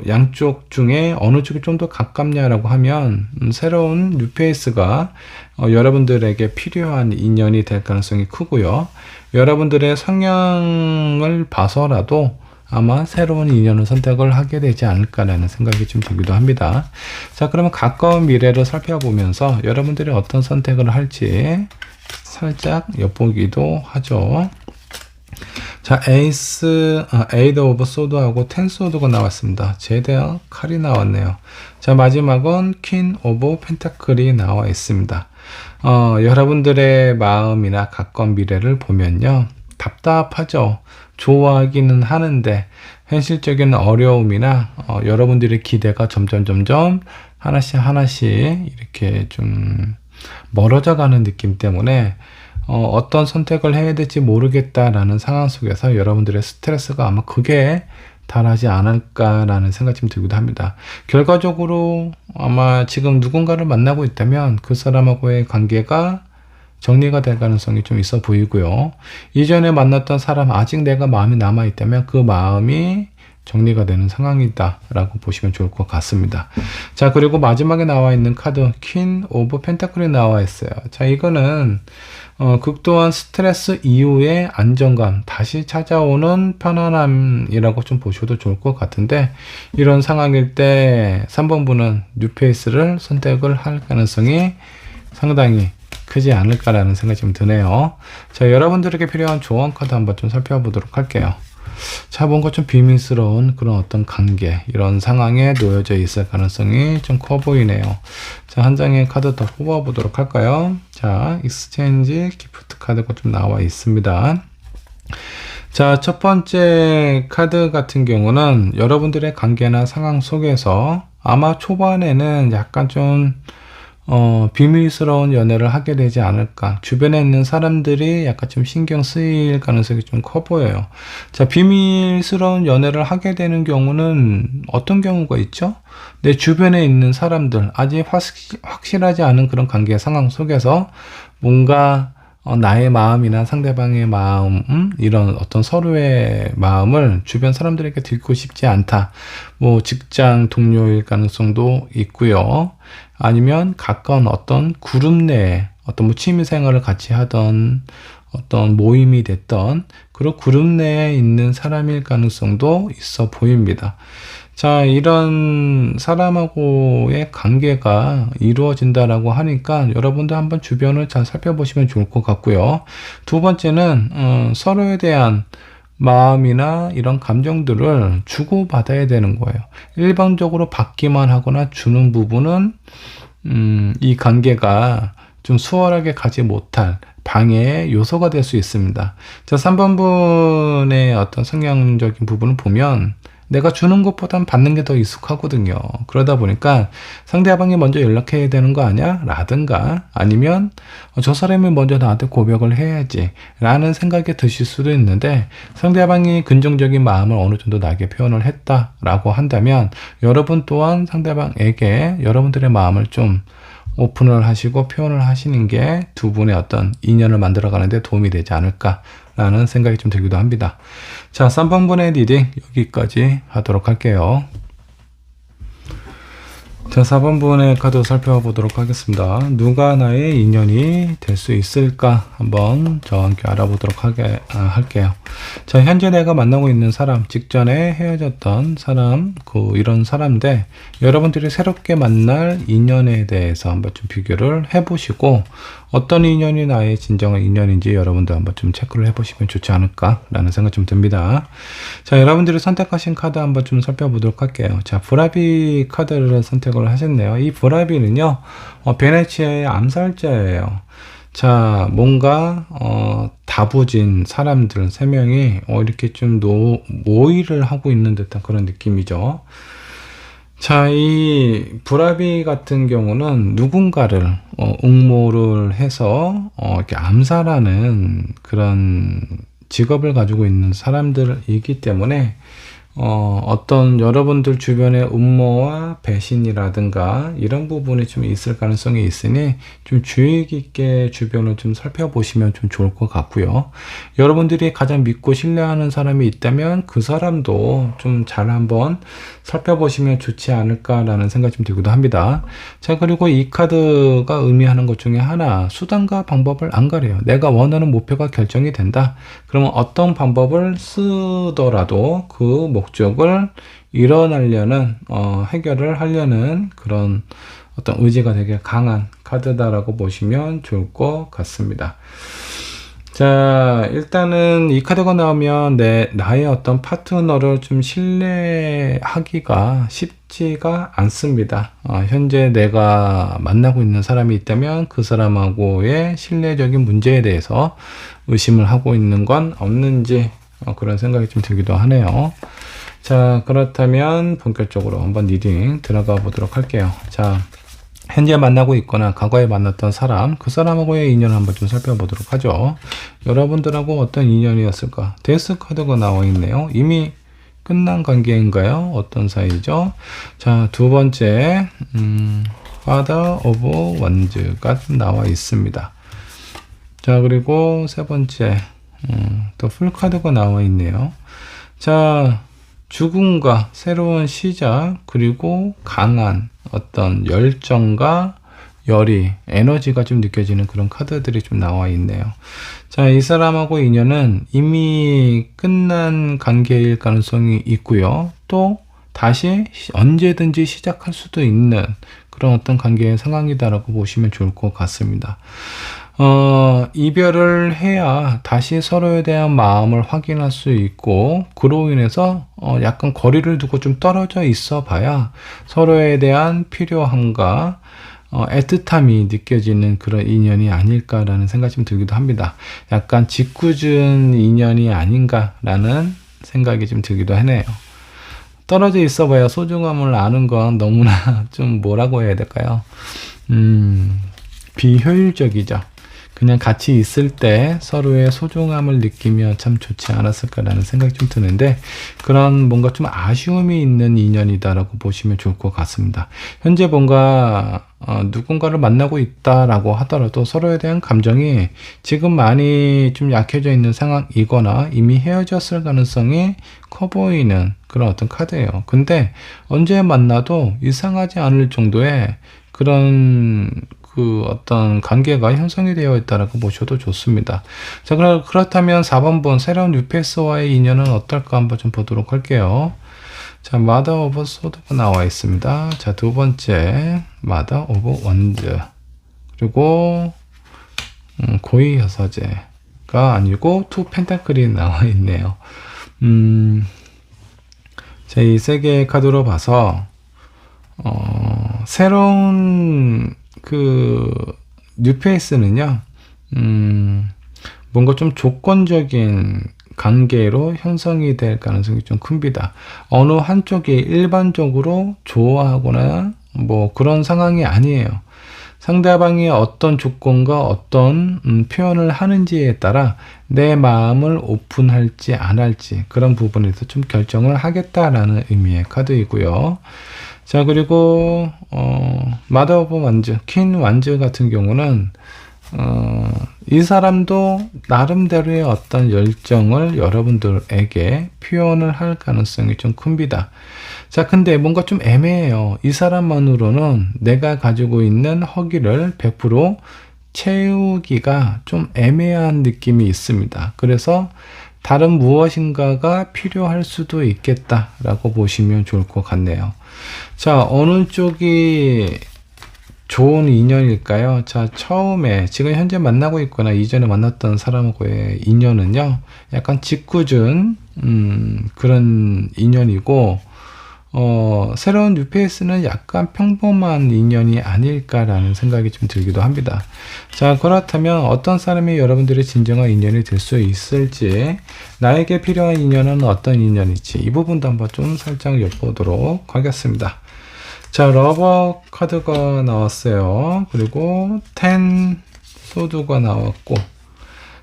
양쪽 중에 어느 쪽이 좀 더 가깝냐라고 하면 새로운 뉴페이스가 여러분들에게 필요한 인연이 될 가능성이 크고요. 여러분들의 성향을 봐서라도 아마 새로운 인연을 선택을 하게 되지 않을까라는 생각이 좀 들기도 합니다. 자, 그러면 가까운 미래를 살펴보면서 여러분들이 어떤 선택을 할지 살짝 엿보기도 하죠. 자, 에이드 오브 소드하고 텐 소드가 나왔습니다. 제대한 칼이 나왔네요. 자, 마지막은 퀸 오브 펜타클이 나와 있습니다. 여러분들의 마음이나 가까운 미래를 보면요, 답답하죠. 좋아하기는 하는데 현실적인 어려움이나 여러분들의 기대가 점점 하나씩 이렇게 좀 멀어져 가는 느낌 때문에 어떤 선택을 해야 될지 모르겠다라는 상황 속에서 여러분들의 스트레스가 아마 그게 달하지 않을까라는 생각이 좀 들기도 합니다. 결과적으로 아마 지금 누군가를 만나고 있다면 그 사람하고의 관계가 정리가 될 가능성이 좀 있어 보이고요. 이전에 만났던 사람 아직 내가 마음이 남아있다면 그 마음이 정리가 되는 상황이다 라고 보시면 좋을 것 같습니다. 자, 그리고 마지막에 나와 있는 카드 퀸 오브 펜타클이 나와 있어요. 자, 이거는 극도한 스트레스 이후의 안정감, 다시 찾아오는 편안함이라고 좀 보셔도 좋을 것 같은데, 이런 상황일 때 3번 분은 뉴페이스를 선택을 할 가능성이 상당히 크지 않을까라는 생각이 좀 드네요. 자, 여러분들에게 필요한 조언 카드 한번 좀 살펴보도록 할게요. 자, 뭔가 좀 비밀스러운 그런 어떤 관계, 이런 상황에 놓여져 있을 가능성이 좀 커 보이네요. 자, 한 장의 카드 더 뽑아 보도록 할까요? 자, 익스체인지 기프트 카드가 좀 나와 있습니다. 자, 첫 번째 카드 같은 경우는 여러분들의 관계나 상황 속에서 아마 초반에는 약간 좀 비밀스러운 연애를 하게 되지 않을까. 주변에 있는 사람들이 약간 좀 신경 쓰일 가능성이 좀 커 보여요. 자, 비밀스러운 연애를 하게 되는 경우는 어떤 경우가 있죠? 내 주변에 있는 사람들, 아직 확실하지 않은 그런 관계 상황 속에서 뭔가 나의 마음이나 상대방의 마음, 이런 어떤 서로의 마음을 주변 사람들에게 듣고 싶지 않다. 뭐 직장 동료일 가능성도 있고요. 아니면 가까운 어떤 그룹 내에 어떤 뭐 취미 생활을 같이 하던 어떤 모임이 됐던 그런 그룹 내에 있는 사람일 가능성도 있어 보입니다. 자, 이런 사람하고의 관계가 이루어진다라고 하니까 여러분도 한번 주변을 잘 살펴보시면 좋을 것 같고요. 두 번째는 서로에 대한 마음이나 이런 감정들을 주고받아야 되는 거예요. 일방적으로 받기만 하거나 주는 부분은 이 관계가 좀 수월하게 가지 못할 방해의 요소가 될 수 있습니다. 자, 3번 분의 어떤 성향적인 부분을 보면 내가 주는 것보단 받는 게 더 익숙하거든요. 그러다 보니까 상대방이 먼저 연락해야 되는 거 아니야? 라든가 아니면 저 사람이 먼저 나한테 고백을 해야지 라는 생각이 드실 수도 있는데, 상대방이 긍정적인 마음을 어느 정도 나에게 표현을 했다라고 한다면 여러분 또한 상대방에게 여러분들의 마음을 좀 오픈을 하시고 표현을 하시는 게 두 분의 어떤 인연을 만들어가는 데 도움이 되지 않을까라는 생각이 좀 들기도 합니다. 자, 3번 분의 리딩 여기까지 하도록 할게요. 자, 4번 분의 카드 살펴보도록 하겠습니다. 누가 나의 인연이 될 수 있을까 한번 저와 함께 알아보도록 할게요. 자, 현재 내가 만나고 있는 사람, 직전에 헤어졌던 사람, 이런 사람인데 여러분들이 새롭게 만날 인연에 대해서 한번 좀 비교를 해보시고 어떤 인연이 나의 진정한 인연인지 여러분들 한번 좀 체크를 해보시면 좋지 않을까라는 생각 좀 듭니다. 자, 여러분들이 선택하신 카드 한번 좀 살펴보도록 할게요. 자, 브라비 카드를 선택을 하셨네요. 이 브라비는요, 베네치아의 암살자예요. 자, 뭔가 다부진 사람들 3명이 이렇게 좀 모의를 하고 있는 듯한 그런 느낌이죠. 자, 이 브라비 같은 경우는 누군가를 응모를 해서 이렇게 암살하는 그런 직업을 가지고 있는 사람들이기 때문에 어떤 여러분들 주변의 음모와 배신이라든가 이런 부분이 좀 있을 가능성이 있으니 좀 주의 깊게 주변을 좀 살펴보시면 좀 좋을 것 같고요. 여러분들이 가장 믿고 신뢰하는 사람이 있다면 그 사람도 좀 잘 한번 살펴보시면 좋지 않을까라는 생각이 좀 들기도 합니다. 자, 그리고 이 카드가 의미하는 것 중에 하나, 수단과 방법을 안 가려요. 내가 원하는 목표가 결정이 된다. 그러면 어떤 방법을 쓰더라도 그 목적을 이뤄내려는 해결을 하려는 그런 어떤 의지가 되게 강한 카드다라고 보시면 좋을 것 같습니다. 자, 일단은 이 카드가 나오면 나의 어떤 파트너를 좀 신뢰하기가 쉽지가 않습니다. 현재 내가 만나고 있는 사람이 있다면 그 사람하고의 신뢰적인 문제에 대해서 의심을 하고 있는 건 없는지 그런 생각이 좀 들기도 하네요. 자, 그렇다면 본격적으로 한번 리딩 들어가 보도록 할게요. 자, 현재 만나고 있거나 과거에 만났던 사람, 그 사람하고의 인연을 한번 좀 살펴보도록 하죠. 여러분들하고 어떤 인연이었을까? 데스 카드가 나와 있네요. 이미 끝난 관계인가요? 어떤 사이죠? 자, 두 번째 Father of Wands가 나와 있습니다. 자, 그리고 세 번째 또 풀 카드가 나와 있네요. 자, 죽음과 새로운 시작, 그리고 강한 어떤 열정과 열이, 에너지가 좀 느껴지는 그런 카드들이 좀 나와 있네요. 자, 이 사람하고 인연은 이미 끝난 관계일 가능성이 있고요. 또 다시 언제든지 시작할 수도 있는 그런 어떤 관계의 상황이다라고 보시면 좋을 것 같습니다. 이별을 해야 다시 서로에 대한 마음을 확인할 수 있고, 그로 인해서 약간 거리를 두고 좀 떨어져 있어 봐야 서로에 대한 필요함과 애틋함이 느껴지는 그런 인연이 아닐까라는 생각이 좀 들기도 합니다. 약간 짓궂은 인연이 아닌가라는 생각이 좀 들기도 하네요. 떨어져 있어 봐야 소중함을 아는 건 너무나 좀 뭐라고 해야 될까요? 비효율적이죠. 그냥 같이 있을 때 서로의 소중함을 느끼면 참 좋지 않았을까라는 생각이 좀 드는데, 그런 뭔가 좀 아쉬움이 있는 인연이다라고 보시면 좋을 것 같습니다. 현재 뭔가 누군가를 만나고 있다라고 하더라도 서로에 대한 감정이 지금 많이 좀 약해져 있는 상황이거나 이미 헤어졌을 가능성이 커 보이는 그런 어떤 카드예요. 근데 언제 만나도 이상하지 않을 정도의 그런 어떤 관계가 형성이 되어 있다라고 보셔도 좋습니다. 자, 그렇다면 4번분 새로운 뉴페이스와의 인연은 어떨까 한번 좀 보도록 할게요. 자, 마더 오브 소드가 나와 있습니다. 자, 두 번째 마더 오브 원드, 그리고 고위 여사제가 아니고 투 펜타클이 나와 있네요. 자, 이 세 개의 카드로 봐서 새로운 뉴페이스는요, 뭔가 좀 조건적인 관계로 형성이 될 가능성이 좀 큽니다. 어느 한쪽이 일반적으로 좋아하거나 뭐 그런 상황이 아니에요. 상대방이 어떤 조건과 어떤 표현을 하는지에 따라 내 마음을 오픈할지 안 할지 그런 부분에서 좀 결정을 하겠다라는 의미의 카드이고요. 자, 그리고 마더 오브 완즈, 퀸 완즈 같은 경우는 이 사람도 나름대로의 어떤 열정을 여러분들에게 표현을 할 가능성이 좀 큽니다. 자, 근데 뭔가 좀 애매해요. 이 사람만으로는 내가 가지고 있는 허기를 100% 채우기가 좀 애매한 느낌이 있습니다. 그래서 다른 무엇인가가 필요할 수도 있겠다라고 보시면 좋을 것 같네요. 자, 어느 쪽이 좋은 인연일까요? 자, 처음에 지금 현재 만나고 있거나 이전에 만났던 사람과의 인연은요, 약간 짓궂은 그런 인연이고, 새로운 뉴페이스는 약간 평범한 인연이 아닐까라는 생각이 좀 들기도 합니다. 자, 그렇다면 어떤 사람이 여러분들의 진정한 인연이 될 수 있을지, 나에게 필요한 인연은 어떤 인연일지, 이 부분도 한번 좀 살짝 엿보도록 하겠습니다. 자, 러버 카드가 나왔어요. 그리고 10 소드가 나왔고,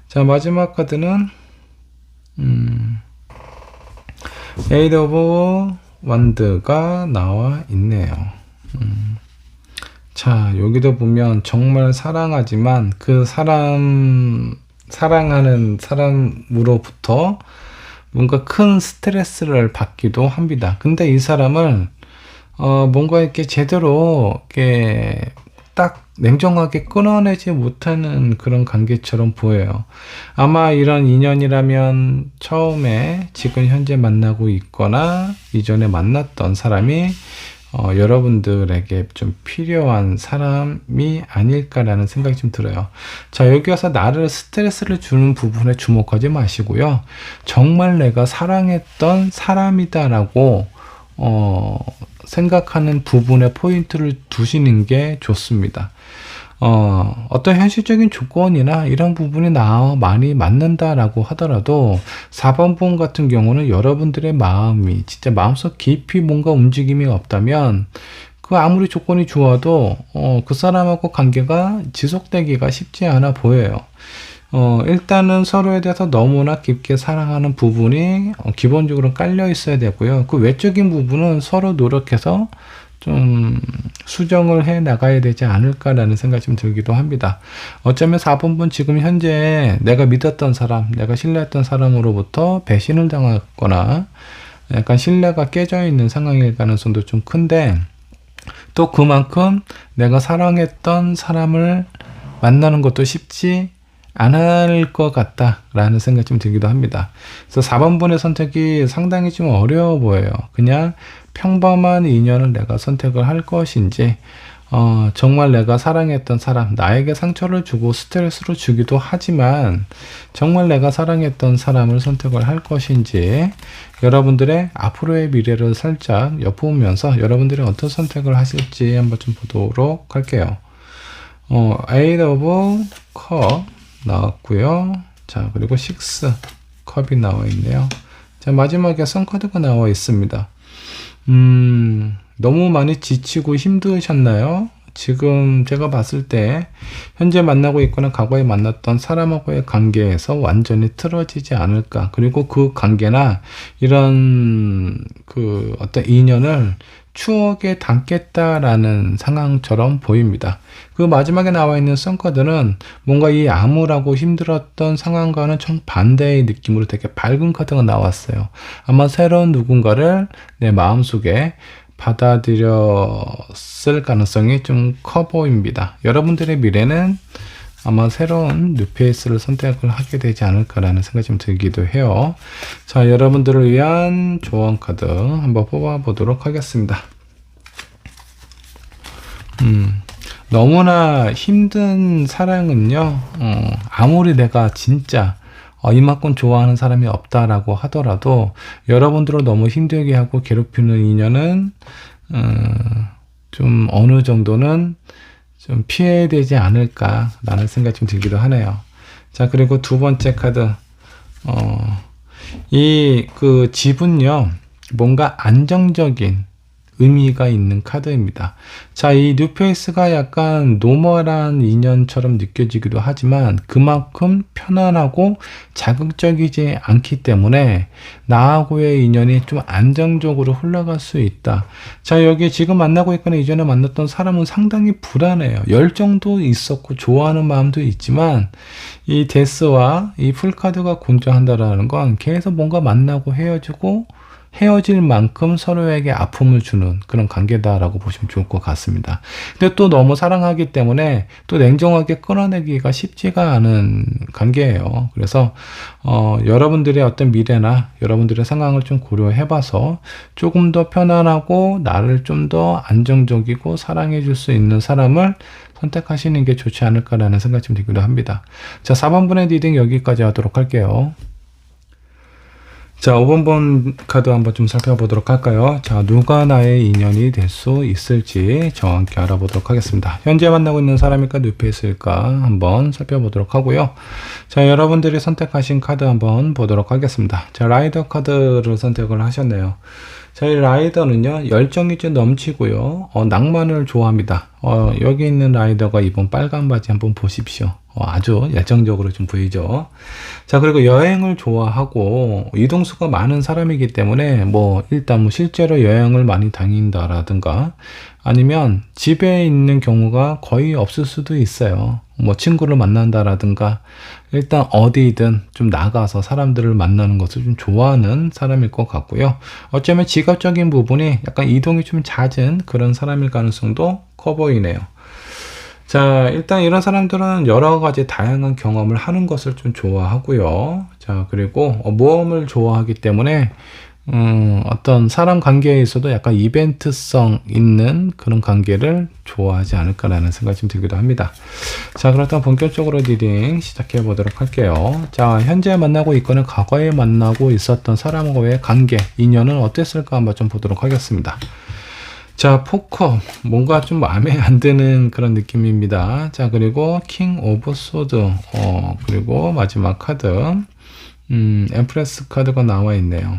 자, 마지막 카드는 에이드 오브 완드가 나와 있네요. 자, 여기도 보면 정말 사랑하지만 그 사랑하는 사람으로부터 뭔가 큰 스트레스를 받기도 합니다. 근데 이 사람을 뭔가 이렇게 제대로 이렇게 딱 냉정하게 끊어내지 못하는 그런 관계처럼 보여요. 아마 이런 인연이라면 처음에 지금 현재 만나고 있거나 이전에 만났던 사람이 여러분들에게 좀 필요한 사람이 아닐까라는 생각이 좀 들어요. 자, 여기 와서 나를 스트레스를 주는 부분에 주목하지 마시고요. 정말 내가 사랑했던 사람이다라고 생각하는 부분에 포인트를 두시는 게 좋습니다. 어떤 현실적인 조건이나 이런 부분이 많이 맞는다라고 하더라도 4번 분 같은 경우는 여러분들의 마음이 진짜 마음속 깊이 뭔가 움직임이 없다면 그 아무리 조건이 좋아도 그 사람하고 관계가 지속되기가 쉽지 않아 보여요. 일단은 서로에 대해서 너무나 깊게 사랑하는 부분이 기본적으로 깔려 있어야 되고요. 그 외적인 부분은 서로 노력해서 좀 수정을 해 나가야 되지 않을까라는 생각이 좀 들기도 합니다. 어쩌면 4번분 지금 현재 내가 믿었던 사람, 내가 신뢰했던 사람으로부터 배신을 당했거나 약간 신뢰가 깨져 있는 상황일 가능성도 좀 큰데, 또 그만큼 내가 사랑했던 사람을 만나는 것도 쉽지 안 할 것 같다라는 생각이 좀 들기도 합니다. 그래서 4번분의 선택이 상당히 좀 어려워 보여요. 그냥 평범한 인연을 내가 선택을 할 것인지, 정말 내가 사랑했던 사람, 나에게 상처를 주고 스트레스를 주기도 하지만 정말 내가 사랑했던 사람을 선택을 할 것인지, 여러분들의 앞으로의 미래를 살짝 엿보면서 여러분들이 어떤 선택을 하실지 한번 좀 보도록 할게요. Eight of Cup 나왔고요. 자, 그리고 6 컵이 나와 있네요. 자, 마지막에 선카드가 나와 있습니다. 너무 많이 지치고 힘드셨나요? 지금 제가 봤을 때 현재 만나고 있거나 과거에 만났던 사람하고의 관계에서 완전히 틀어지지 않을까. 그리고 그 관계나 이런 그 어떤 인연을 추억에 담겠다라는 상황처럼 보입니다. 그 마지막에 나와 있는 선카드는 뭔가 이 암울하고 힘들었던 상황과는 정반대의 느낌으로 되게 밝은 카드가 나왔어요. 아마 새로운 누군가를 내 마음속에 받아들였을 가능성이 좀 커 보입니다. 여러분들의 미래는 아마 새로운 뉴페이스를 선택을 하게 되지 않을까라는 생각이 좀 들기도 해요. 자, 여러분들을 위한 조언 카드 한번 뽑아 보도록 하겠습니다. 너무나 힘든 사랑은요, 아무리 내가 진짜 이만큼 좋아하는 사람이 없다라고 하더라도 여러분들을 너무 힘들게 하고 괴롭히는 인연은 좀 어느 정도는 좀 피해야 되지 않을까라는 생각이 좀 들기도 하네요. 자, 그리고 두 번째 카드, 이 그 집은요, 뭔가 안정적인 의미가 있는 카드입니다. 자, 이 뉴페이스가 약간 노멀한 인연처럼 느껴지기도 하지만 그만큼 편안하고 자극적이지 않기 때문에 나하고의 인연이 좀 안정적으로 흘러갈 수 있다. 자, 여기 지금 만나고 있거나 이전에 만났던 사람은 상당히 불안해요. 열정도 있었고 좋아하는 마음도 있지만 이 데스와 이 풀카드가 공존한다라는 건 계속 뭔가 만나고 헤어질 만큼 서로에게 아픔을 주는 그런 관계다라고 보시면 좋을 것 같습니다. 근데 또 너무 사랑하기 때문에 또 냉정하게 끌어내기가 쉽지가 않은 관계예요. 그래서 여러분들의 어떤 미래나 여러분들의 상황을 좀 고려해봐서 조금 더 편안하고 나를 좀 더 안정적이고 사랑해 줄 수 있는 사람을 선택하시는 게 좋지 않을까라는 생각이 좀 들기도 합니다. 자, 4번분의 리딩 여기까지 하도록 할게요. 자, 5번번 카드 한번 좀 살펴보도록 할까요? 자, 누가 나의 인연이 될 수 있을지 정확히 알아보도록 하겠습니다. 현재 만나고 있는 사람일까 뉴페이스일까 한번 살펴보도록 하고요. 자, 여러분들이 선택하신 카드 한번 보도록 하겠습니다. 자, 라이더 카드를 선택을 하셨네요. 자, 이 라이더는요, 열정이 좀 넘치고요, 낭만을 좋아합니다. 여기 있는 라이더가 입은 빨간 바지 한번 보십시오. 아주 열정적으로 좀 보이죠. 자, 그리고 여행을 좋아하고 이동수가 많은 사람이기 때문에 일단 실제로 여행을 많이 다닌다라든가 아니면 집에 있는 경우가 거의 없을 수도 있어요. 친구를 만난다라든가 일단 어디든 좀 나가서 사람들을 만나는 것을 좀 좋아하는 사람일 것 같고요. 어쩌면 직업적인 부분이 약간 이동이 좀 잦은 그런 사람일 가능성도 커 보이네요. 자, 일단 이런 사람들은 여러 가지 다양한 경험을 하는 것을 좀 좋아하고요. 자, 그리고 모험을 좋아하기 때문에 어떤 사람 관계에 있어도 약간 이벤트성 있는 그런 관계를 좋아하지 않을까라는 생각이 좀 들기도 합니다. 자, 그렇다면 본격적으로 리딩 시작해 보도록 할게요. 자, 현재 만나고 있거나 과거에 만나고 있었던 사람과의 관계, 인연은 어땠을까 한번 좀 보도록 하겠습니다. 자, 포커, 뭔가 좀 마음에 안 드는 그런 느낌입니다. 자, 그리고 킹 오브 소드, 그리고 마지막 카드, 엠프레스 카드가 나와 있네요.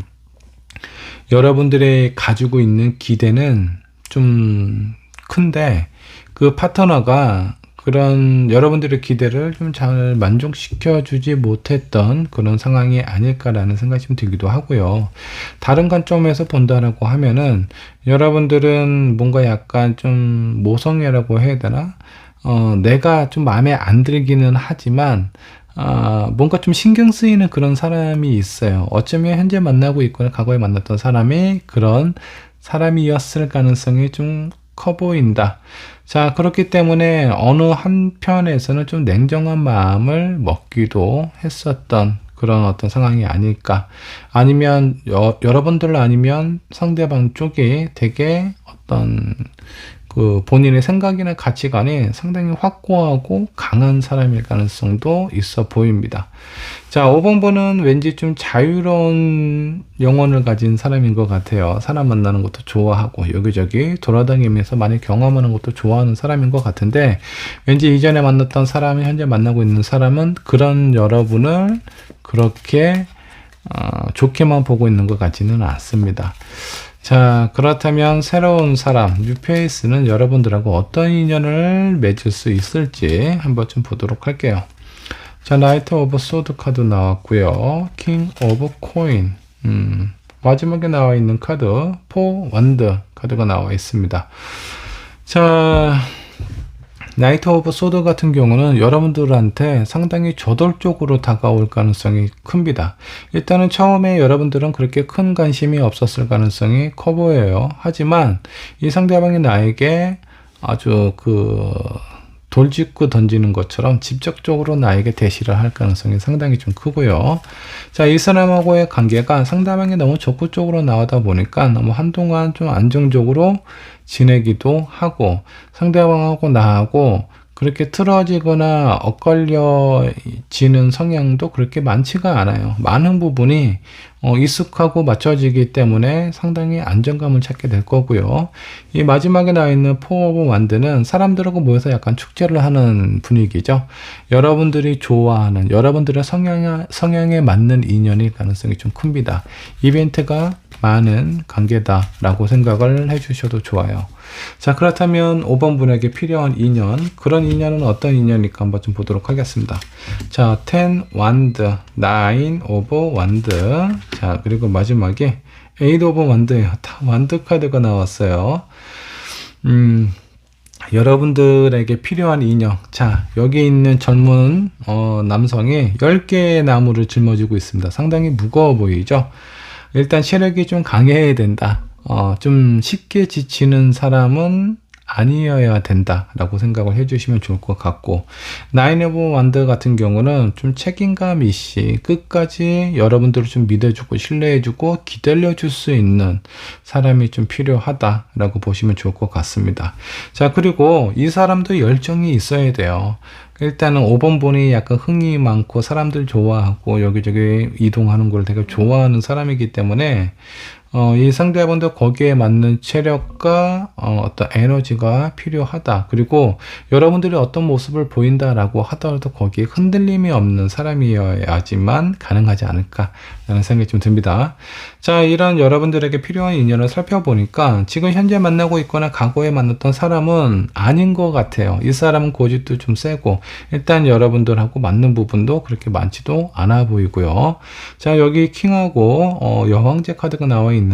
여러분들이 가지고 있는 기대는 좀 큰데 그 파트너가 그런 여러분들의 기대를 좀 잘 만족시켜 주지 못했던 그런 상황이 아닐까라는 생각이 좀 들기도 하고요. 다른 관점에서 본다라고 하면은 여러분들은 뭔가 약간 좀 모성애라고 해야 되나? 내가 좀 마음에 안 들기는 하지만 뭔가 좀 신경 쓰이는 그런 사람이 있어요. 어쩌면 현재 만나고 있거나 과거에 만났던 사람이 그런 사람이었을 가능성이 좀 커 보인다. 자, 그렇기 때문에 어느 한편에서는 좀 냉정한 마음을 먹기도 했었던 그런 어떤 상황이 아닐까. 아니면 여러분들 아니면 상대방 쪽이 되게 어떤 그 본인의 생각이나 가치관이 상당히 확고하고 강한 사람일 가능성도 있어 보입니다. 자, 5번분은 왠지 좀 자유로운 영혼을 가진 사람인 것 같아요. 사람 만나는 것도 좋아하고 여기저기 돌아다니면서 많이 경험하는 것도 좋아하는 사람인 것 같은데, 왠지 이전에 만났던 사람이 현재 만나고 있는 사람은 그런 여러분을 그렇게 좋게만 보고 있는 것 같지는 않습니다. 자, 그렇다면 새로운 사람, 뉴페이스는 여러분들하고 어떤 인연을 맺을 수 있을지 한번 좀 보도록 할게요. 자, 나이트 오브 소드 카드 나왔고요. 킹 오브 코인. 마지막에 나와 있는 카드, 포 원드 카드가 나와 있습니다. 자, 나이트 오브 소드 같은 경우는 여러분들한테 상당히 저돌적으로 다가올 가능성이 큽니다. 일단은 처음에 여러분들은 그렇게 큰 관심이 없었을 가능성이 커 보여요. 하지만 이 상대방이 나에게 아주 돌직구 던지는 것처럼 직접적으로 나에게 대시를 할 가능성이 상당히 좀 크고요. 자, 이 사람하고의 관계가 상대방이 너무 적극적으로 나오다 보니까 너무 한동안 좀 안정적으로 지내기도 하고, 상대방하고 나하고 그렇게 틀어지거나 엇갈려지는 성향도 그렇게 많지가 않아요. 많은 부분이 익숙하고 맞춰지기 때문에 상당히 안정감을 찾게 될 거고요. 이 마지막에 나와 있는 포 오브 완드는 사람들하고 모여서 약간 축제를 하는 분위기죠. 여러분들이 좋아하는, 여러분들의 성향에 맞는 인연일 가능성이 좀 큽니다. 이벤트가 많은 관계다라고 생각을 해주셔도 좋아요. 자, 그렇다면 5번 분에게 필요한 인연, 그런 인연은 어떤 인연일까 한번 좀 보도록 하겠습니다. 자, 10 완드, 9 오브 완드. 자, 그리고 마지막에 8 오브 완드예요. 다 완드 카드가 나왔어요. 여러분들에게 필요한 인연. 자, 여기 있는 젊은 남성이 10개의 나무를 짊어지고 있습니다. 상당히 무거워 보이죠? 일단 체력이 좀 강해야 된다. 좀 쉽게 지치는 사람은 아니어야 된다라고 생각을 해주시면 좋을 것 같고, 나인 오브 완드 같은 경우는 좀 책임감 있이 끝까지 여러분들을 좀 믿어주고 신뢰해주고 기다려줄 수 있는 사람이 좀 필요하다라고 보시면 좋을 것 같습니다. 자, 그리고 이 사람도 열정이 있어야 돼요. 일단은 5번 분이 약간 흥이 많고 사람들 좋아하고 여기저기 이동하는 걸 되게 좋아하는 사람이기 때문에 이 상대분도 거기에 맞는 체력과 어떤 에너지가 필요하다. 그리고 여러분들이 어떤 모습을 보인다라고 하더라도 거기에 흔들림이 없는 사람이어야지만 가능하지 않을까라는 생각이 좀 듭니다. 자, 이런 여러분들에게 필요한 인연을 살펴보니까 지금 현재 만나고 있거나 과거에 만났던 사람은 아닌 것 같아요. 이 사람은 고집도 좀 세고 일단 여러분들하고 맞는 부분도 그렇게 많지도 않아 보이고요. 자, 여기 킹하고 여왕제 카드가 나와 있는데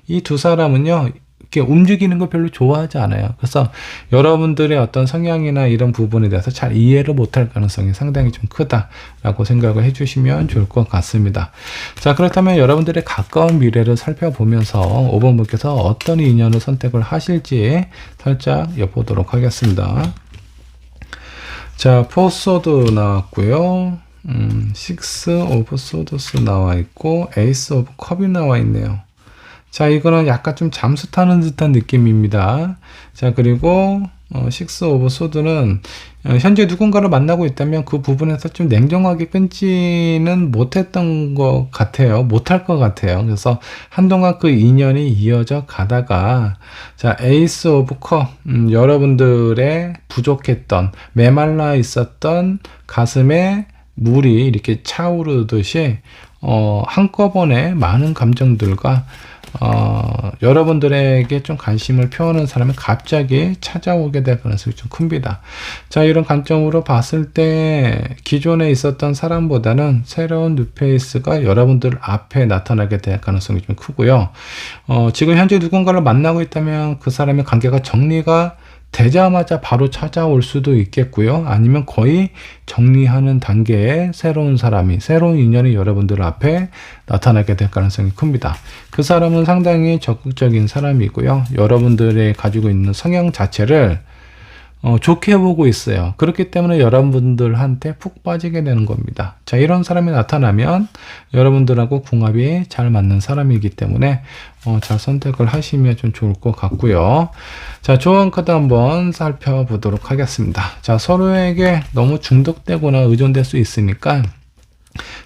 이 두 사람은요, 이렇게 움직이는 걸 별로 좋아하지 않아요. 그래서 여러분들의 어떤 성향이나 이런 부분에 대해서 잘 이해를 못할 가능성이 상당히 좀 크다라고 생각을 해주시면 좋을 것 같습니다. 자, 그렇다면 여러분들의 가까운 미래를 살펴보면서 5번 분께서 어떤 인연을 선택을 하실지 살짝 엿보도록 하겠습니다. 자, 4 소드 나왔고요. 6 오브 소드스 나와 있고 에이스 오브 컵이 나와 있네요. 자, 이거는 약간 좀 잠수 타는 듯한 느낌입니다. 자, 그리고 6 오브 소드는 현재 누군가를 만나고 있다면 그 부분에서 좀 냉정하게 끊지는 못했던 것 같아요. 못할 것 같아요. 그래서 한동안 그 인연이 이어져 가다가, 자, 에이스 오브 컵, 여러분들의 부족했던, 메말라 있었던 가슴에 물이 이렇게 차오르듯이 한꺼번에 많은 감정들과 여러분들에게 좀 관심을 표하는 사람이 갑자기 찾아오게 될 가능성이 좀 큽니다. 자, 이런 관점으로 봤을 때 기존에 있었던 사람보다는 새로운 뉴페이스가 여러분들 앞에 나타나게 될 가능성이 좀 크고요. 지금 현재 누군가를 만나고 있다면 그 사람의 관계가 정리가 되자마자 바로 찾아올 수도 있겠고요. 아니면 거의 정리하는 단계에 새로운 사람이, 새로운 인연이 여러분들 앞에 나타나게 될 가능성이 큽니다. 그 사람은 상당히 적극적인 사람이고요. 여러분들의 가지고 있는 성향 자체를 좋게 보고 있어요. 그렇기 때문에 여러분들한테 푹 빠지게 되는 겁니다. 자, 이런 사람이 나타나면 여러분들하고 궁합이 잘 맞는 사람이기 때문에 잘 선택을 하시면 좀 좋을 것 같고요. 자, 조언 카드 한번 살펴보도록 하겠습니다. 자, 서로에게 너무 중독되거나 의존될 수 있으니까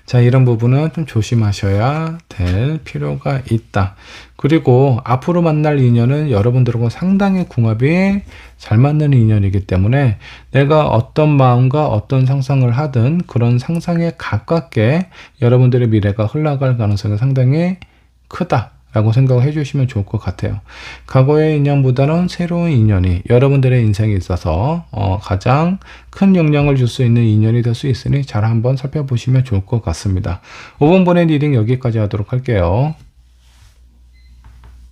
자, 이런 부분은 좀 조심하셔야 될 필요가 있다. 그리고 앞으로 만날 인연은 여러분들하고 상당히 궁합이 잘 맞는 인연이기 때문에 내가 어떤 마음과 어떤 상상을 하든 그런 상상에 가깝게 여러분들의 미래가 흘러갈 가능성이 상당히 크다 라고 생각을 해주시면 좋을 것 같아요. 과거의 인연보다는 새로운 인연이 여러분들의 인생에 있어서 가장 큰 영향을 줄 수 있는 인연이 될 수 있으니 잘 한번 살펴보시면 좋을 것 같습니다. 5번 번의 리딩 여기까지 하도록 할게요.